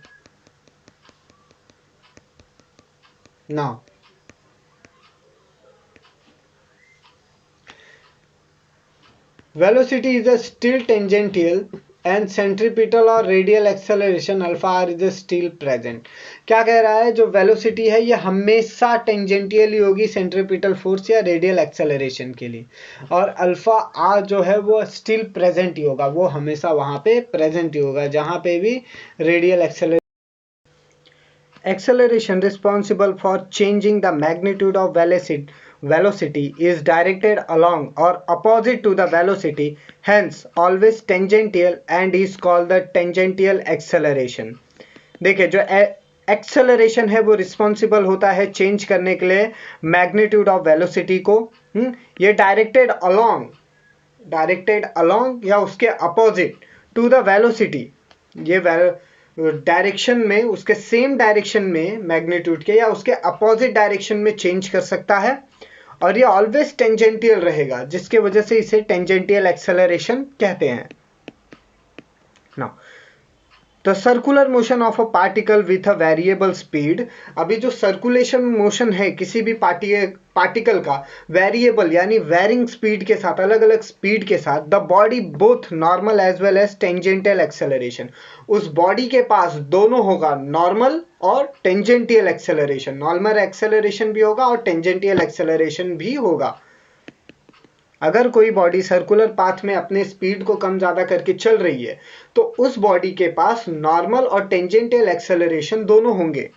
Speaker 1: Now velocity is a still tangential and centripetal और radial acceleration alpha r is still present। क्या कह रहा है? जो velocity है ये हमेशा टेंजेंटियल ही होगी सेंट्रीपिटल फोर्स या रेडियल एक्सेलरेशन के लिए, और अल्फा आर जो है वो स्टिल प्रेजेंट ही होगा, वो हमेशा वहां पे प्रेजेंट ही होगा जहां पे भी radial acceleration responsible for changing the magnitude of velocity is directed along or opposite to the velocity, hence always tangential and is called the tangential acceleration। देखिए जो एक्सेलरेशन है वो रिस्पॉन्सिबल होता है चेंज करने के लिए मैग्नीट्यूड ऑफ वेलोसिटी को। ये डायरेक्टेड अलोंग या उसके अपोजिट टू द वेलोसिटी, ये डायरेक्शन में उसके सेम डायरेक्शन में मैग्नीट्यूड के या उसके अपोजिट डायरेक्शन में चेंज कर सकता है, और ये ऑलवेज टेंजेंटियल रहेगा, जिसके वजह से इसे टेंजेंटियल एक्सेलरेशन कहते हैं। Now the circular motion of a particle with a variable speed. अभी जो सर्कुलेशन मोशन है किसी भी पार्टिकल का वेरिएबल यानी वेरिंग स्पीड के साथ, अलग अलग स्पीड के साथ, the body both normal as well as tangential acceleration, उस बॉडी के पास दोनों होगा, नॉर्मल और टेंजेंटियल एक्सेलरेशन। नॉर्मल एक्सेलरेशन भी होगा और टेंजेंटियल एक्सेलरेशन भी होगा। अगर कोई बॉडी सर्कुलर पाथ में अपने स्पीड को कम ज्यादा करके चल रही है तो उस बॉडी के पास नॉर्मल और टेंजेंटियल एक्सेलरेशन दोनों होंगे।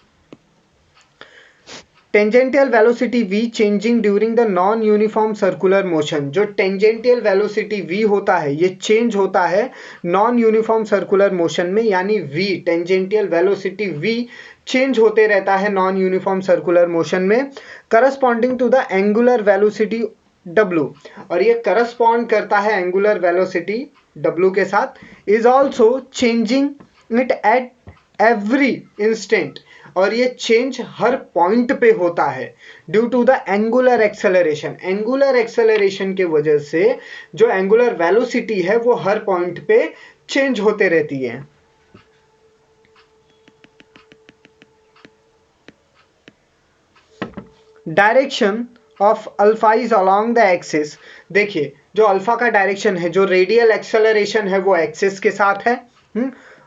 Speaker 1: Tangential velocity v changing during the non uniform circular motion. जो टेंजेंटियल वेलोसिटी v होता है ये चेंज होता है नॉन यूनिफॉर्म सर्कुलर मोशन में, यानी v tangential velocity v change होते रहता है नॉन यूनिफॉर्म सर्कुलर मोशन में, corresponding to the angular velocity w, और ये करस्पॉन्ड करता है एंगुलर वेलोसिटी w के साथ, is also changing it at every instant, और ये चेंज हर पॉइंट पे होता है due to the angular acceleration. Angular acceleration के वजह से जो एंगुलर वेलोसिटी है वो हर पॉइंट पे चेंज होते रहती है। Direction of alpha is along the axis. देखिए जो अल्फा का डायरेक्शन है, जो रेडियल एक्सेलरेशन है वो एक्सिस के साथ है,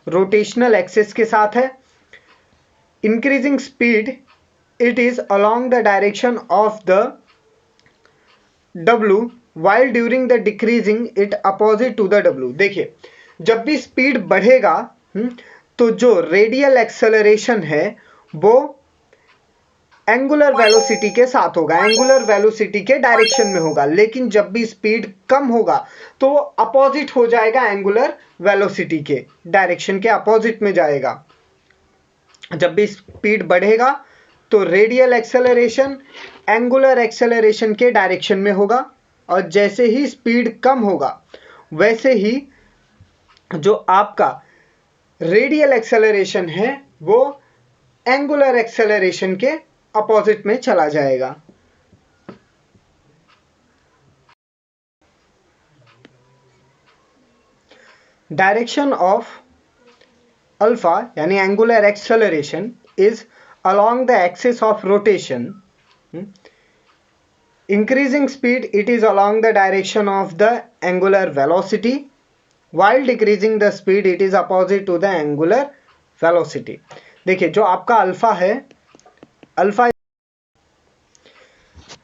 Speaker 1: रोटेशनल एक्सिस के साथ है। Increasing speed it is along the direction of the W while during the decreasing it opposite to the W। देखिए जब भी स्पीड बढ़ेगा तो जो रेडियल एक्सेलरेशन है वो एंगुलर वेलोसिटी के साथ होगा, एंगुलर वेलोसिटी के डायरेक्शन में होगा, लेकिन जब भी स्पीड कम होगा तो वो अपोजिट हो जाएगा, एंगुलर वेलोसिटी के डायरेक्शन के अपोजिट में जाएगा। जब भी स्पीड बढ़ेगा तो रेडियल एक्सेलरेशन एंगुलर एक्सेलरेशन के डायरेक्शन में होगा, और जैसे ही स्पीड कम होगा वैसे ही जो आपका रेडियल एक्सेलरेशन है वो एंगुलर एक्सेलरेशन के अपोजिट में चला जाएगा। डायरेक्शन ऑफ अल्फा यानी angular acceleration is along the axis of rotation। Increasing speed it is along the direction of the angular velocity, while decreasing the speed it is opposite to the angular velocity। देखिए जो आपका alpha है, alpha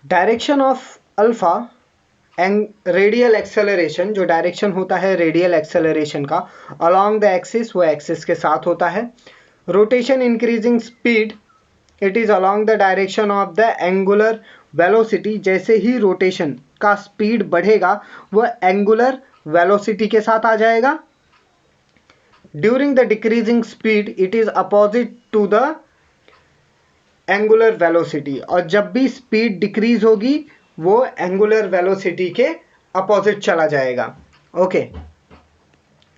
Speaker 1: direction of alpha radial acceleration, जो direction होता है radial acceleration का along the axis वो axis के साथ होता है। Rotation increasing speed it is along the direction of the angular velocity. जैसे ही रोटेशन का स्पीड बढ़ेगा वह एंगुलर वेलोसिटी के साथ आ जाएगा। During the decreasing speed it is opposite to the angular velocity, और जब भी स्पीड डिक्रीज होगी वो एंगुलर वेलोसिटी के अपोजिट चला जाएगा। ओके,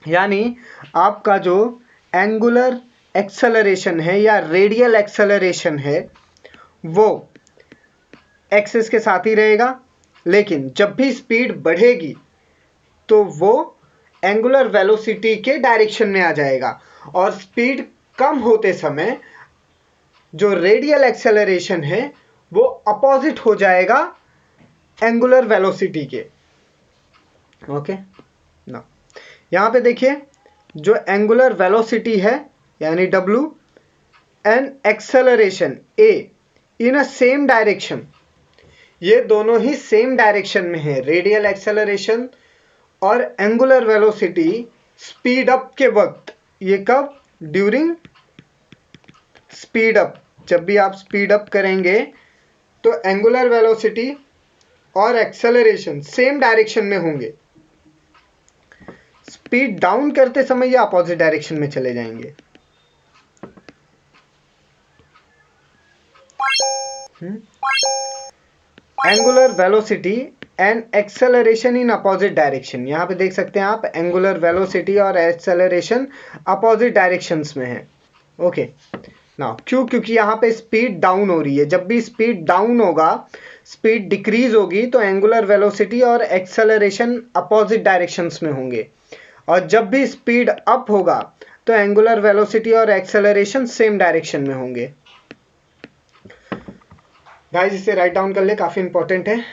Speaker 1: यानी आपका जो एंगुलर एक्सेलरेशन है या रेडियल एक्सेलरेशन है वो एक्सिस के साथ ही रहेगा, लेकिन जब भी स्पीड बढ़ेगी तो वो एंगुलर वेलोसिटी के डायरेक्शन में आ जाएगा, और स्पीड कम होते समय जो रेडियल एक्सेलरेशन है वो अपोजिट हो जाएगा एंगुलर वेलोसिटी के। ओके ना, यहां पे देखिए जो एंगुलर वेलोसिटी है यानी W and acceleration A in a same direction, ये दोनों ही सेम डायरेक्शन में है। रेडियल एक्सेलरेशन और एंगुलर वेलोसिटी स्पीड अप के वक्त, ये कब? ड्यूरिंग स्पीड अप, जब भी आप स्पीड अप करेंगे तो एंगुलर वेलोसिटी और एक्सेलरेशन सेम डायरेक्शन में होंगे। स्पीड डाउन करते समय ये अपोजिट डायरेक्शन में चले जाएंगे। Angular velocity and acceleration in opposite direction, यहां पे देख सकते हैं आप एंगुलर वेलोसिटी और एक्सेलरेशन अपोजिट डायरेक्शंस में है। ओके ना, क्योंकि यहां पे स्पीड डाउन हो रही है। जब भी स्पीड डाउन होगा, स्पीड डिक्रीज होगी तो एंगुलर वेलोसिटी और एक्सेलरेशन अपोजिट डायरेक्शंस में होंगे, और जब भी स्पीड अप होगा तो एंगुलर वेलोसिटी और एक्सेलरेशन सेम डायरेक्शन में होंगे। गाइस इसे राइट डाउन कर ले, काफी इंपॉर्टेंट है।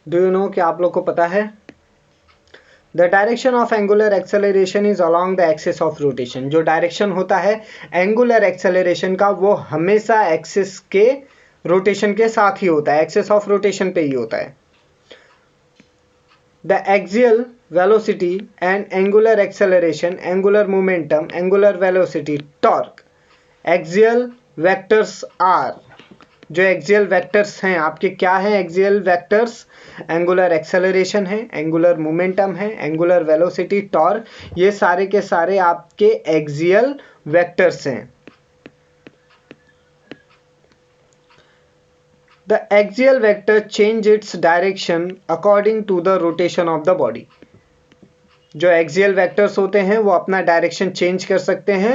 Speaker 1: डू यू नो कि आप लोग को पता है the direction of angular acceleration is along the axis of rotation. जो डायरेक्शन होता है एंगुलर एक्सेलरेशन का वो हमेशा एक्सिस के रोटेशन के साथ ही होता है, एक्सिस ऑफ रोटेशन पे ही होता है। The axial velocity and angular acceleration, angular momentum, angular velocity, torque, axial vectors are, जो एक्सियल वेक्टर्स हैं आपके क्या हैं? एक्सियल वेक्टर्स एंगुलर एक्सेलरेशन है, एंगुलर मोमेंटम है, एंगुलर वेलोसिटी, टॉर्क, ये सारे के सारे आपके एक्सियल वेक्टर्स हैं। The axial vector change its direction according to the rotation of the body. जो एक्सियल वेक्टर्स होते हैं वो अपना डायरेक्शन चेंज कर सकते हैं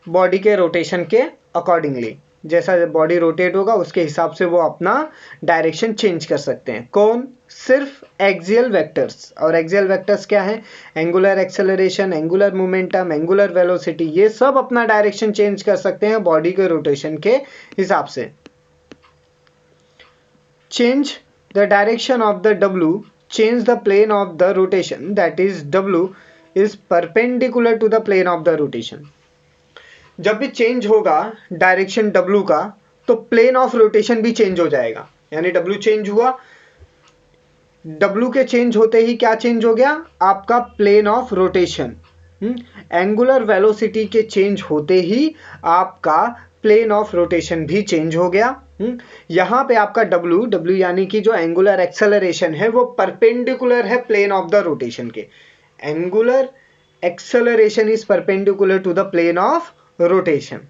Speaker 1: बॉडी के रोटेशन के अकॉर्डिंगली। जैसा बॉडी रोटेट होगा उसके हिसाब से वो अपना डायरेक्शन चेंज कर सकते हैं। कौन? सिर्फ एक्सियल वेक्टर्स। और एक्सियल वेक्टर्स क्या है? Angular acceleration, angular momentum, angular velocity, ये सब अपना डायरेक्शन चेंज कर सकते हैं बॉडी के रोटेशन के हिसाब से। Change the direction of the W, change the plane of the rotation, that is W is perpendicular to the plane of the rotation. जब भी चेंज होगा डायरेक्शन W का तो प्लेन ऑफ रोटेशन भी चेंज हो जाएगा। यानी W चेंज हुआ, W के चेंज होते ही क्या चेंज हो गया? आपका plane of rotation. Angular velocity के चेंज होते ही आपका प्लेन ऑफ रोटेशन भी चेंज हो गया। यहां पे आपका W यानी कि जो एंगुलर एक्सेलरेशन है वो परपेंडिकुलर है प्लेन ऑफ द रोटेशन के। Angular acceleration is perpendicular to the plane of rotation.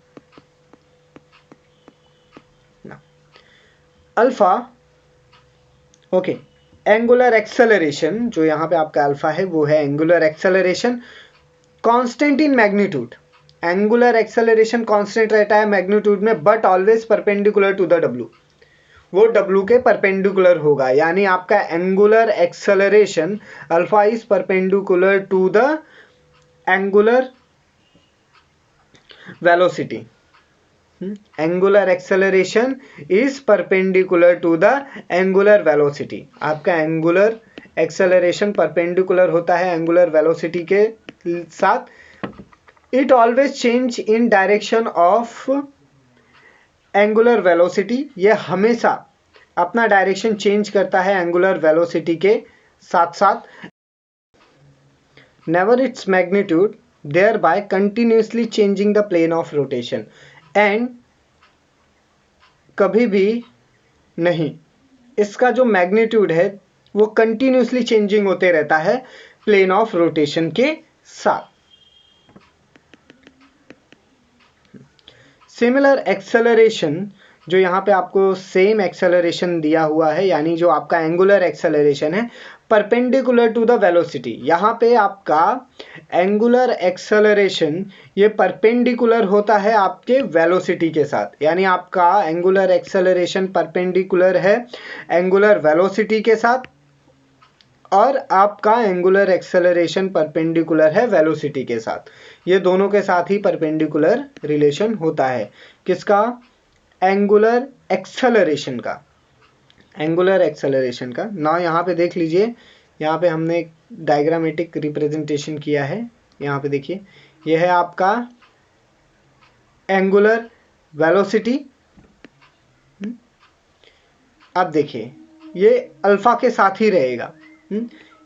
Speaker 1: Alpha, okay, angular acceleration जो यहां पे आपका अल्फा है वो है angular acceleration constant in magnitude. Angular acceleration constant रहता है मैग्नीट्यूड में, but always perpendicular to the W। वो W के परपेंडिकुलर होगा, यानी आपका angular acceleration alpha is perpendicular to the angular velocity. Angular acceleration is perpendicular to the angular velocity. आपका एंगुलर एक्सेलरेशन परपेंडिकुलर होता है एंगुलर वेलोसिटी के साथ। It always change in direction of angular velocity, ये हमेशा अपना डायरेक्शन चेंज करता है एंगुलर वेलोसिटी के साथ साथ। Never its magnitude, thereby continuously changing the plane of rotation, and कभी भी नहीं इसका जो मैग्नीट्यूड है वो कंटिन्यूसली चेंजिंग होते रहता है प्लेन ऑफ रोटेशन के साथ। सिमिलर एक्सेलरेशन, जो यहाँ पे आपको सेम एक्सेलरेशन दिया हुआ है, यानी जो आपका एंगुलर एक्सेलरेशन है परपेंडिकुलर टू द वेलोसिटी, यहाँ पे आपका एंगुलर एक्सेलरेशन ये परपेंडिकुलर होता है आपके वेलोसिटी के साथ, यानी आपका एंगुलर एक्सेलरेशन परपेंडिकुलर है एंगुलर वेलोसिटी के साथ, और आपका एंगुलर एक्सेलरेशन परपेंडिकुलर है वेलोसिटी के साथ। ये दोनों के साथ ही परपेंडिकुलर रिलेशन होता है। किसका? एंगुलर एक्सेलरेशन का, एंगुलर एक्सेलरेशन का। ना यहाँ पे देख लीजिए, यहाँ पे हमने डायग्रामेटिक रिप्रेजेंटेशन किया है। यहाँ पे देखिए, ये है आपका एंगुलर वेलोसिटी। अब देखिए, ये अल्फा के साथ ही रहेगा।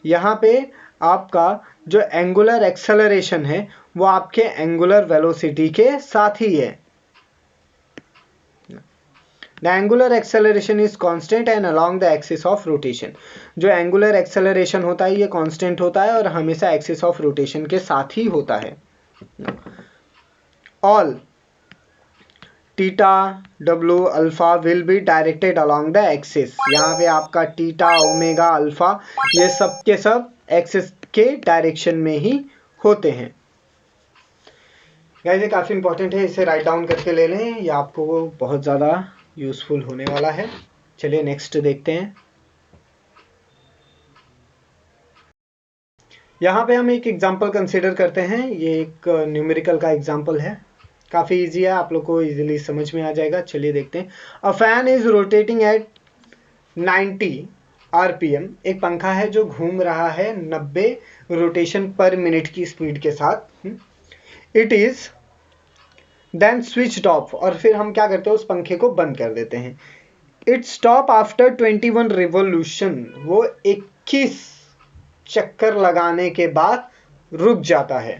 Speaker 1: यहाँ पे आपका जो एंगुलर एक्सेलरेशन है वो आपके एंगुलर वेलोसिटी के साथ ही है। The angular acceleration is constant and along the axis of rotation. जो एंगुलर एक्सेलरेशन होता है ये कांस्टेंट होता है और हमेशा एक्सिस ऑफ रोटेशन के साथ ही होता है। All theta, W, alpha will be directed along the axis. यहाँ पे आपका थीटा, ओमेगा, अल्फा ये सब के सब एक्सिस के डायरेक्शन में ही होते हैं। गाइस ये काफ़ी इंपॉर्टेंट है, इसे राइट डाउन करके ले लें, ये आपको बहुत ज़्यादा यूजफुल होने वाला है। चलिए नेक्स्ट देखते हैं। यहाँ पे हम एक एग्जांपल कंसीडर करते हैं। ये एक न्यूमेरिकल का एग्जांपल है, काफ़ी इजी है, आप लोग को इजीली समझ में आ जाएगा। चलिए देखते हैं। A fan is rotating at 90 RPM. एक पंखा है जो घूम रहा है 90 रोटेशन पर मिनट की स्पीड के साथ। It is then switched off, और फिर हम क्या करते हैं, उस पंखे को बंद कर देते हैं। It stop after 21 revolution. वो 21 चक्कर लगाने के बाद रुक जाता है।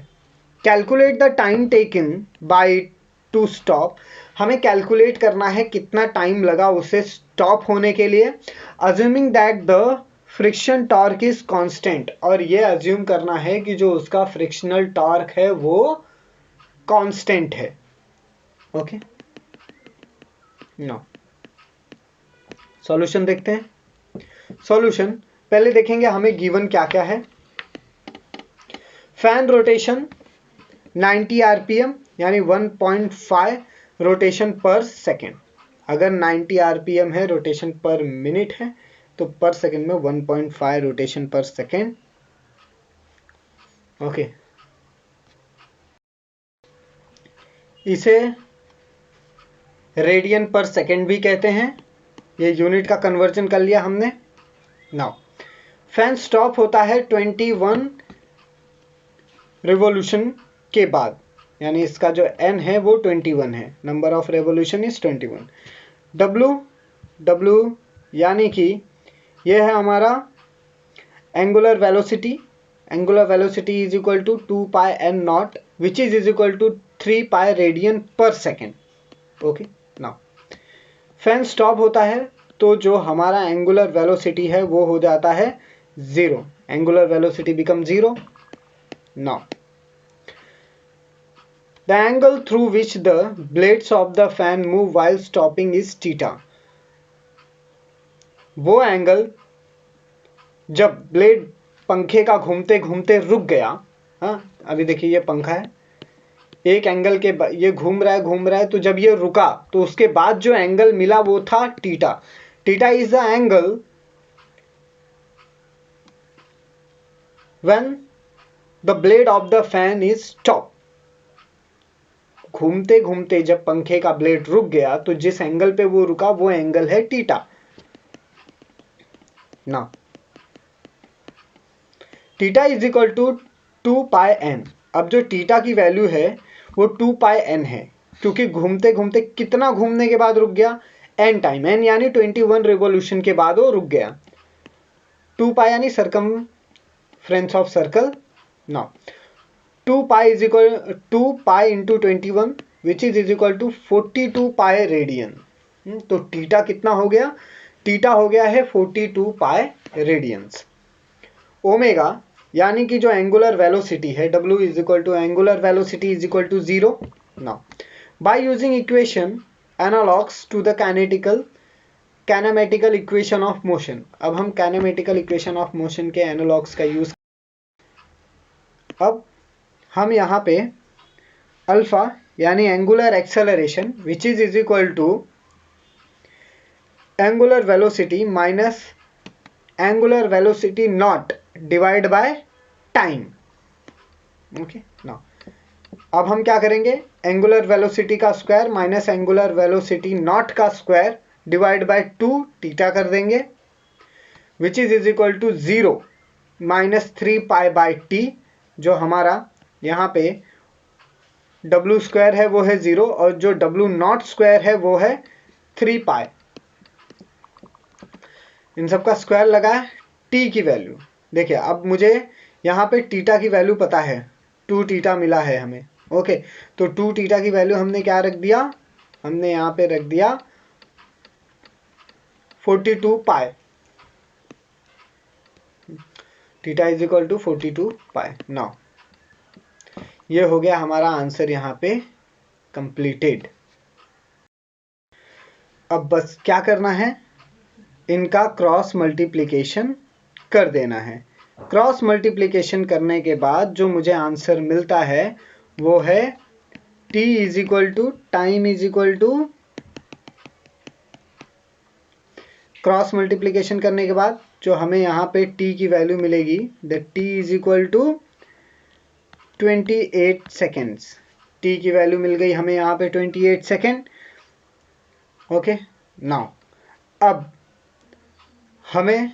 Speaker 1: Calculate the time taken by two stop. हमें कैलकुलेट करना है कितना टाइम लगा उसे स्टॉप होने के लिए। Assuming that the friction torque is constant, और ये अज्यूम करना है कि जो उसका फ्रिक्शनल टॉर्क है वो कांस्टेंट है। ओके, नो सॉल्यूशन देखते हैं। सॉल्यूशन पहले देखेंगे हमें गिवन क्या क्या है। फैन रोटेशन 90 आरपीएम यानी 1.5 रोटेशन पर सेकेंड। अगर 90 आरपीएम है, रोटेशन पर मिनट है, तो पर सेकेंड में 1.5 रोटेशन पर सेकेंड। ओके, इसे रेडियन पर सेकेंड भी कहते हैं। ये यूनिट का कन्वर्जन कर लिया हमने। नाउ फैन स्टॉप होता है 21 रिवॉल्यूशन के बाद, यानी इसका जो n है वो 21 है। Number of revolution is 21। W यानी कि यह है हमारा angular velocity. Angular velocity is equal to 2 pi n nought which is equal to 3 pi radian per second. Okay, now fan stop होता है तो जो हमारा एंगुलर वेलोसिटी है वो हो जाता है 0। Angular velocity become 0। Now the angle through which the blades of the fan move while stopping is theta. वो एंगल जब ब्लेड पंखे का घूमते घूमते रुक गया। हाँ, अभी देखिए ये पंखा है, एक एंगल के ये घूम रहा है, तो जब ये रुका तो उसके बाद जो एंगल मिला वो था theta. Theta is the angle when the blade of the fan is stop. घूमते घूमते जब पंखे का ब्लेड रुक गया तो जिस एंगल पे वो रुका वो एंगल है थीटा। ना theta is equal to 2 pi N. अब जो थीटा की वैल्यू है वो 2 पाई एन है, क्योंकि घूमते घूमते कितना घूमने के बाद रुक गया, एन टाइम। एन यानी 21 रिवॉल्यूशन के बाद वो रुक गया। 2 पाई यानी सरकमफ्रेंस ऑफ सर्कल। ना 2 pi is equal 2 pi into 21 which is equal to 42 pi radian. तो थीटा कितना हो गया? थीटा हो गया है 42 पाई रेडियंस। ओमेगा यानी कि जो एंगुलर वेलोसिटी है W is equal to angular velocity is equal to 0। ना by using equation analogs to the kinematical equation of motion। अब हम kinematical equation of motion के analogs का यूज, अब हम यहाँ पे अल्फा यानी angular acceleration which is equal to angular velocity minus angular velocity naught divide by time. Okay, now अब हम क्या करेंगे, एंगुलर वेलोसिटी का square minus angular velocity naught का स्क्वायर डिवाइड बाय 2 थीटा कर देंगे, which is equal to 0 minus 3 pi by T. जो हमारा यहाँ पे डब्ल्यू स्क्वायर है वो है 0 और जो डब्ल्यू नॉट स्क्वायर है वो है 3 पाई। इन सब का स्क्वायर लगा है, टी की वैल्यू देखिए। अब मुझे यहाँ पे टीटा की वैल्यू पता है, 2 टीटा मिला है हमें। ओके, तो 2 टीटा की वैल्यू हमने क्या रख दिया, हमने यहाँ पे रख दिया 42 pi. Theta is equal to 42 pi. Now ये हो गया हमारा आंसर यहाँ पे कंप्लीटेड। अब बस क्या करना है, इनका क्रॉस मल्टीप्लिकेशन कर देना है। क्रॉस मल्टीप्लिकेशन करने के बाद जो मुझे आंसर मिलता है वो है t is equal to time is equal to, cross multiplication करने के बाद जो हमें यहाँ पे t की वैल्यू मिलेगी, the t is equal to 28 seconds. t की वैल्यू मिल गई हमें यहाँ पे 28 सेकेंड। ओके, नाउ अब हमें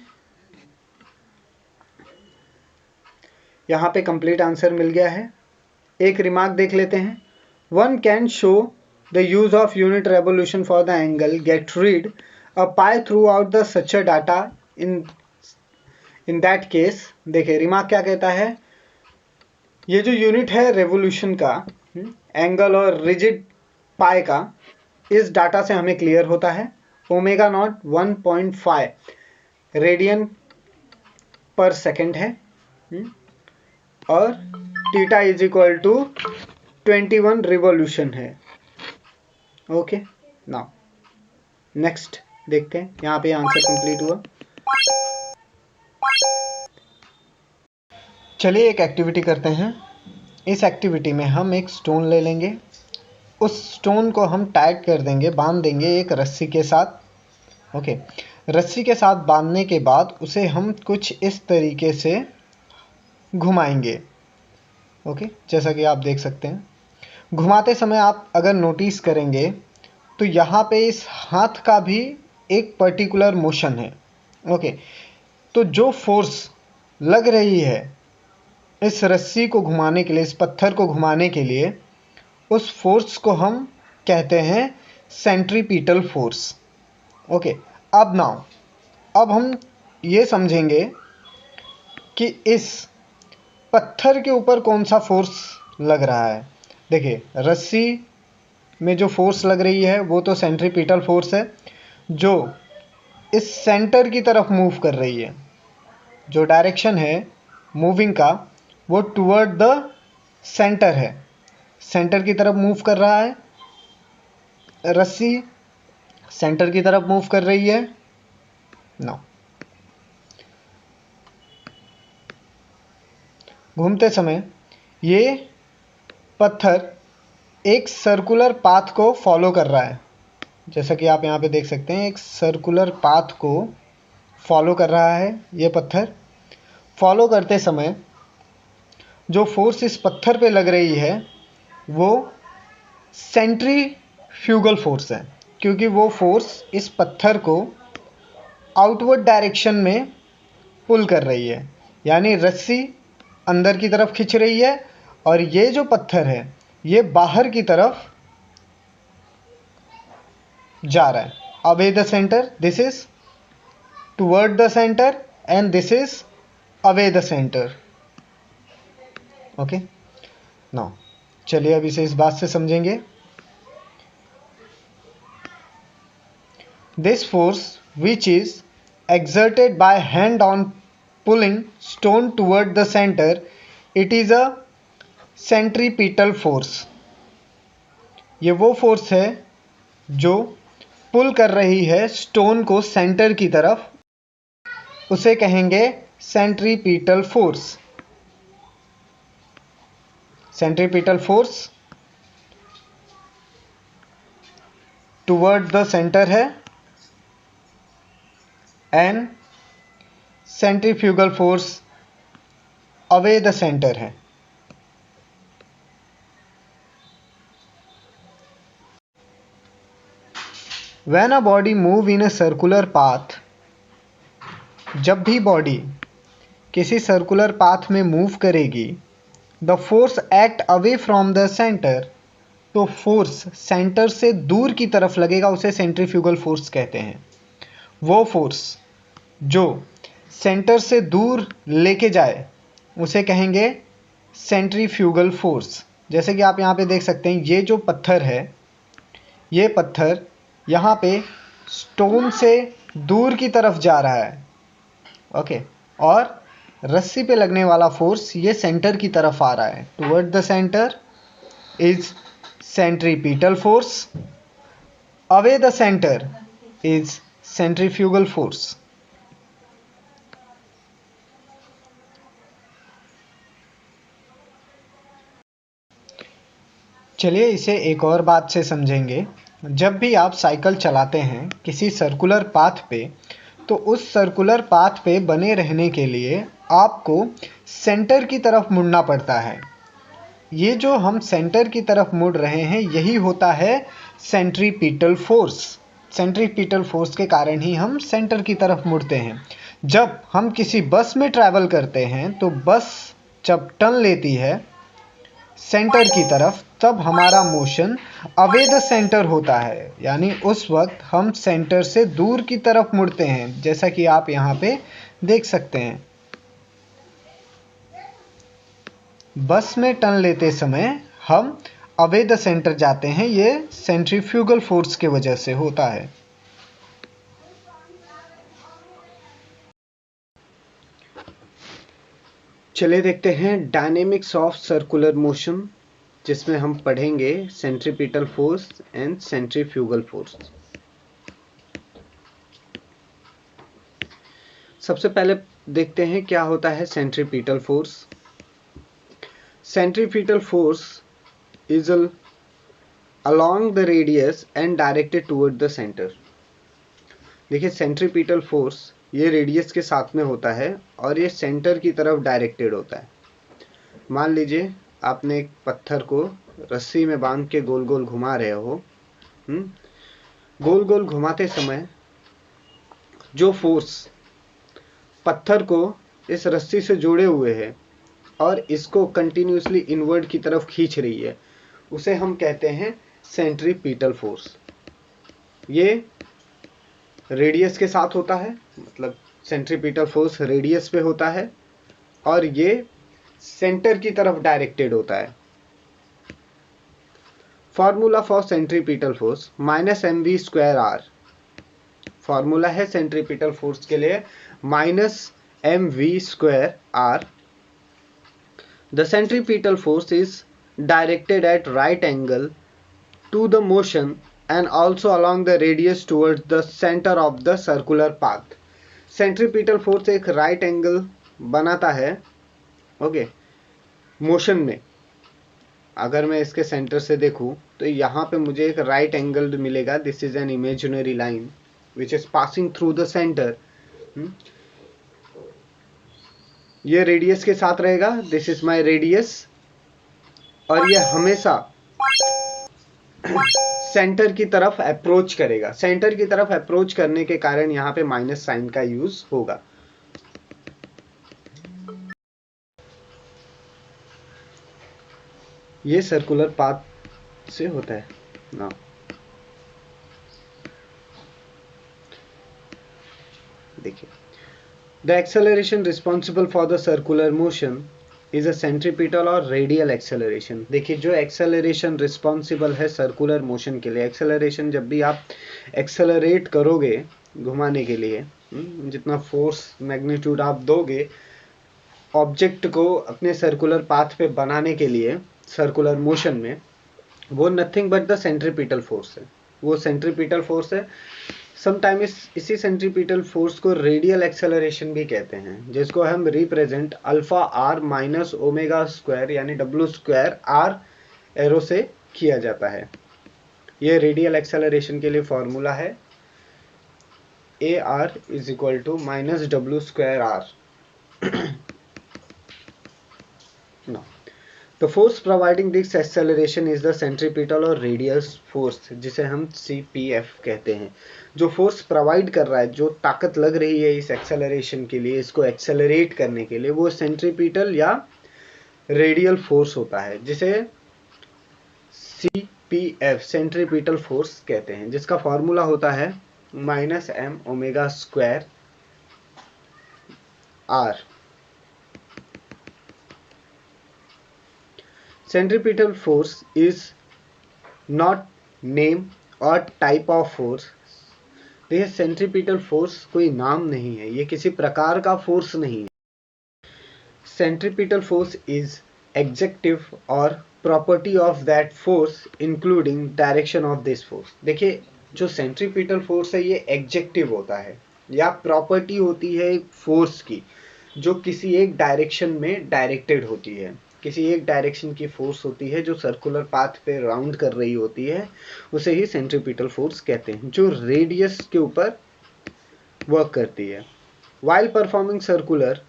Speaker 1: यहाँ पे कंप्लीट आंसर मिल गया है। एक रिमार्क देख लेते हैं, one can show the use of unit revolution for the angle get read a pi through out the such data in that case. देखिए रिमार्क क्या कहता है, ये जो यूनिट है रेवोल्यूशन का, एंगल और रिजिड पाई का, इस डाटा से हमें क्लियर होता है omega naught 1.5 radian per second है और theta is equal to 21 revolution है। ओके, नाउ नेक्स्ट देखते हैं, यहाँ पे आंसर कंप्लीट हुआ। चलिए एक एक्टिविटी करते हैं। इस एक्टिविटी में हम एक स्टोन ले लेंगे, उस स्टोन को हम टाइट कर देंगे, बांध देंगे एक रस्सी के साथ। ओके, रस्सी के साथ बांधने के बाद उसे हम कुछ इस तरीके से घुमाएंगे। ओके, जैसा कि आप देख सकते हैं। घुमाते समय आप अगर नोटिस करेंगे तो यहाँ पे इस हाथ का भी एक पर्टिकुलर मोशन है। ओके, तो जो फोर्स लग रही है इस रस्सी को घुमाने के लिए, इस पत्थर को घुमाने के लिए, उस फोर्स को हम कहते हैं सेंट्रीपिटल फोर्स। ओके, अब हम ये समझेंगे कि इस पत्थर के ऊपर कौन सा फोर्स लग रहा है। देखिए रस्सी में जो फोर्स लग रही है वो तो सेंट्रीपिटल फोर्स है, जो इस सेंटर की तरफ मूव कर रही है। जो डायरेक्शन है मूविंग का वो टुवर्ड द सेंटर है, सेंटर की तरफ मूव कर रहा है। रस्सी सेंटर की तरफ मूव कर रही है। नो, घूमते समय ये पत्थर एक सर्कुलर पाथ को फॉलो कर रहा है, जैसा कि आप यहाँ पे देख सकते हैं, एक सर्कुलर पाथ को फॉलो कर रहा है ये पत्थर। फॉलो करते समय जो फोर्स इस पत्थर पे लग रही है वो सेंट्रीफ्यूगल फोर्स है, क्योंकि वो फोर्स इस पत्थर को आउटवर्ड डायरेक्शन में पुल कर रही है, यानी रस्सी अंदर की तरफ खींच रही है और ये जो पत्थर है ये बाहर की तरफ जा रहा है। Away the centre, this is toward the centre and this is away the centre. Okay, now चलिए अब इसे इस बात से समझेंगे। This force which is exerted by hand on pulling stone toward the center, it is a centripetal force। ये वो force है जो पुल कर रही है स्टोन को सेंटर की तरफ, उसे कहेंगे centripetal force. Centripetal force toward the centre है and centrifugal force away the centre है। When a body move in a circular path, जब भी बॉडी किसी सर्कुलर पाथ में मूव करेगी, the force act away from the centre, तो force centre से दूर की तरफ लगेगा, उसे सेंट्रीफ्यूगल फोर्स कहते हैं। वो फोर्स जो सेंटर से दूर लेके जाए उसे कहेंगे सेंट्रीफ्यूगल फोर्स। जैसे कि आप यहाँ पे देख सकते हैं, ये जो पत्थर है, ये पत्थर यहाँ पे स्टोन से दूर की तरफ जा रहा है, ओके, और रस्सी पे लगने वाला फोर्स ये सेंटर की तरफ आ रहा है। Toward the centre is centripetal force, away the centre is centrifugal force. चलिए इसे एक और बात से समझेंगे। जब भी आप साइकिल चलाते हैं किसी सर्कुलर पाथ पे, तो उस सर्कुलर पाथ पे बने रहने के लिए आपको सेंटर की तरफ मुड़ना पड़ता है। ये जो हम सेंटर की तरफ मुड़ रहे हैं, यही होता है सेंट्रीपिटल फोर्स। सेंट्रीपिटल फोर्स के कारण ही हम सेंटर की तरफ मुड़ते हैं। जब हम किसी बस में ट्रैवल करते हैं, तो बस जब टर्न लेती है सेंटर की तरफ, तब हमारा मोशन अवे द सेंटर होता है, यानी उस वक्त हम सेंटर से दूर की तरफ मुड़ते हैं, जैसा कि आप यहाँ पे देख सकते हैं। बस में टर्न लेते समय हम अवे द सेंटर जाते हैं, ये सेंट्रीफ्यूगल फोर्स के वजह से होता है। चलिए देखते हैं डायनेमिक्स ऑफ सर्कुलर मोशन, जिसमें हम पढ़ेंगे centripetal force and centrifugal force. सबसे पहले देखते हैं क्या होता है centripetal force. Centripetal force is along the radius and directed toward the center। देखिए सेंट्रीपिटल फोर्स ये रेडियस के साथ में होता है और ये सेंटर की तरफ डायरेक्टेड होता है। मान लीजिए आपने एक पत्थर को रस्सी में बांध के गोल गोल घुमा रहे हो। गोल गोल घुमाते समय जो फोर्स पत्थर को इस रस्सी से जोड़े हुए है और इसको कंटिन्यूसली इनवर्ड की तरफ खींच रही है, उसे हम कहते हैं सेंट्रीपिटल फोर्स। ये रेडियस के साथ होता है, मतलब सेंट्रीपिटल फोर्स रेडियस पे होता है और ये सेंटर की तरफ डायरेक्टेड होता है। Formula for centripetal force minus mv square R. Formula है सेंट्रीपिटल फोर्स के लिए minus mv square R. The centripetal force is directed at right angle to the motion and also along the radius towards the center of the circular path। Centripetal force एक right angle बनाता है, okay, motion में। अगर मैं इसके centre से देखूं तो यहाँ पे मुझे एक राइट एंगल मिलेगा। This is an imaginary line which is passing through the centre. ये रेडियस के साथ रहेगा, दिस इज माई रेडियस, और ये हमेशा सेंटर की तरफ अप्रोच करेगा। सेंटर की तरफ अप्रोच करने के कारण यहाँ पे माइनस साइन का यूज होगा। ये सर्कुलर पाथ से होता है ना। देखिए, the acceleration responsible for the circular motion is a centripetal और रेडियल एक्सेलरेशन। देखिए, जो एक्सेलरेशन रिस्पॉन्सिबल है सर्कुलर मोशन के लिए, एक्सेलरेशन जब भी आप एक्सेलरेट करोगे घुमाने के लिए, जितना फोर्स मैग्नीट्यूड आप दोगे ऑब्जेक्ट को अपने सर्कुलर पाथ पे बनाने के लिए सर्कुलर मोशन में, वो nothing but the centripetal force है, वो सेंट्रीपिटल फोर्स है। समटाइम इसी सेंट्रीपिटल फोर्स को रेडियल एक्सेलरेशन भी कहते हैं, जिसको हम represent alpha R minus omega square यानी डब्ल्यू स्क्वायर आर एरो से किया जाता है। ये रेडियल एक्सेलरेशन के लिए फॉर्मूला है, A R is equal to minus W square R. The force providing this acceleration is the centripetal और रेडियल फोर्स, जिसे हम CPF कहते हैं। जो फोर्स प्रोवाइड कर रहा है, जो ताकत लग रही है इस एक्सेलरेशन के लिए, इसको एक्सेलरेट करने के लिए, वो सेंट्रीपिटल या रेडियल फोर्स होता है, जिसे CPF सेंट्रीपिटल फोर्स कहते हैं, जिसका फॉर्मूला होता है minus M omega square R. Centripetal force is not name or type of force। देखिए सेंट्रीपिटल फोर्स कोई नाम नहीं है, ये किसी प्रकार का फोर्स नहीं है। सेंट्रीपिटल फोर्स इज एग्जेक्टिव और property of that force including direction of this force. देखिए जो सेंट्रीपिटल फोर्स है ये एग्जेक्टिव होता है या प्रॉपर्टी होती है फोर्स की, जो किसी एक डायरेक्शन में डायरेक्टेड होती है। किसी एक डायरेक्शन की फोर्स होती है जो सर्कुलर पाथ पे राउंड कर रही होती है, उसे ही सेंट्रीपिटल फोर्स कहते हैं, जो रेडियस के ऊपर वर्क करती है। वाइल परफॉर्मिंग सर्कुलर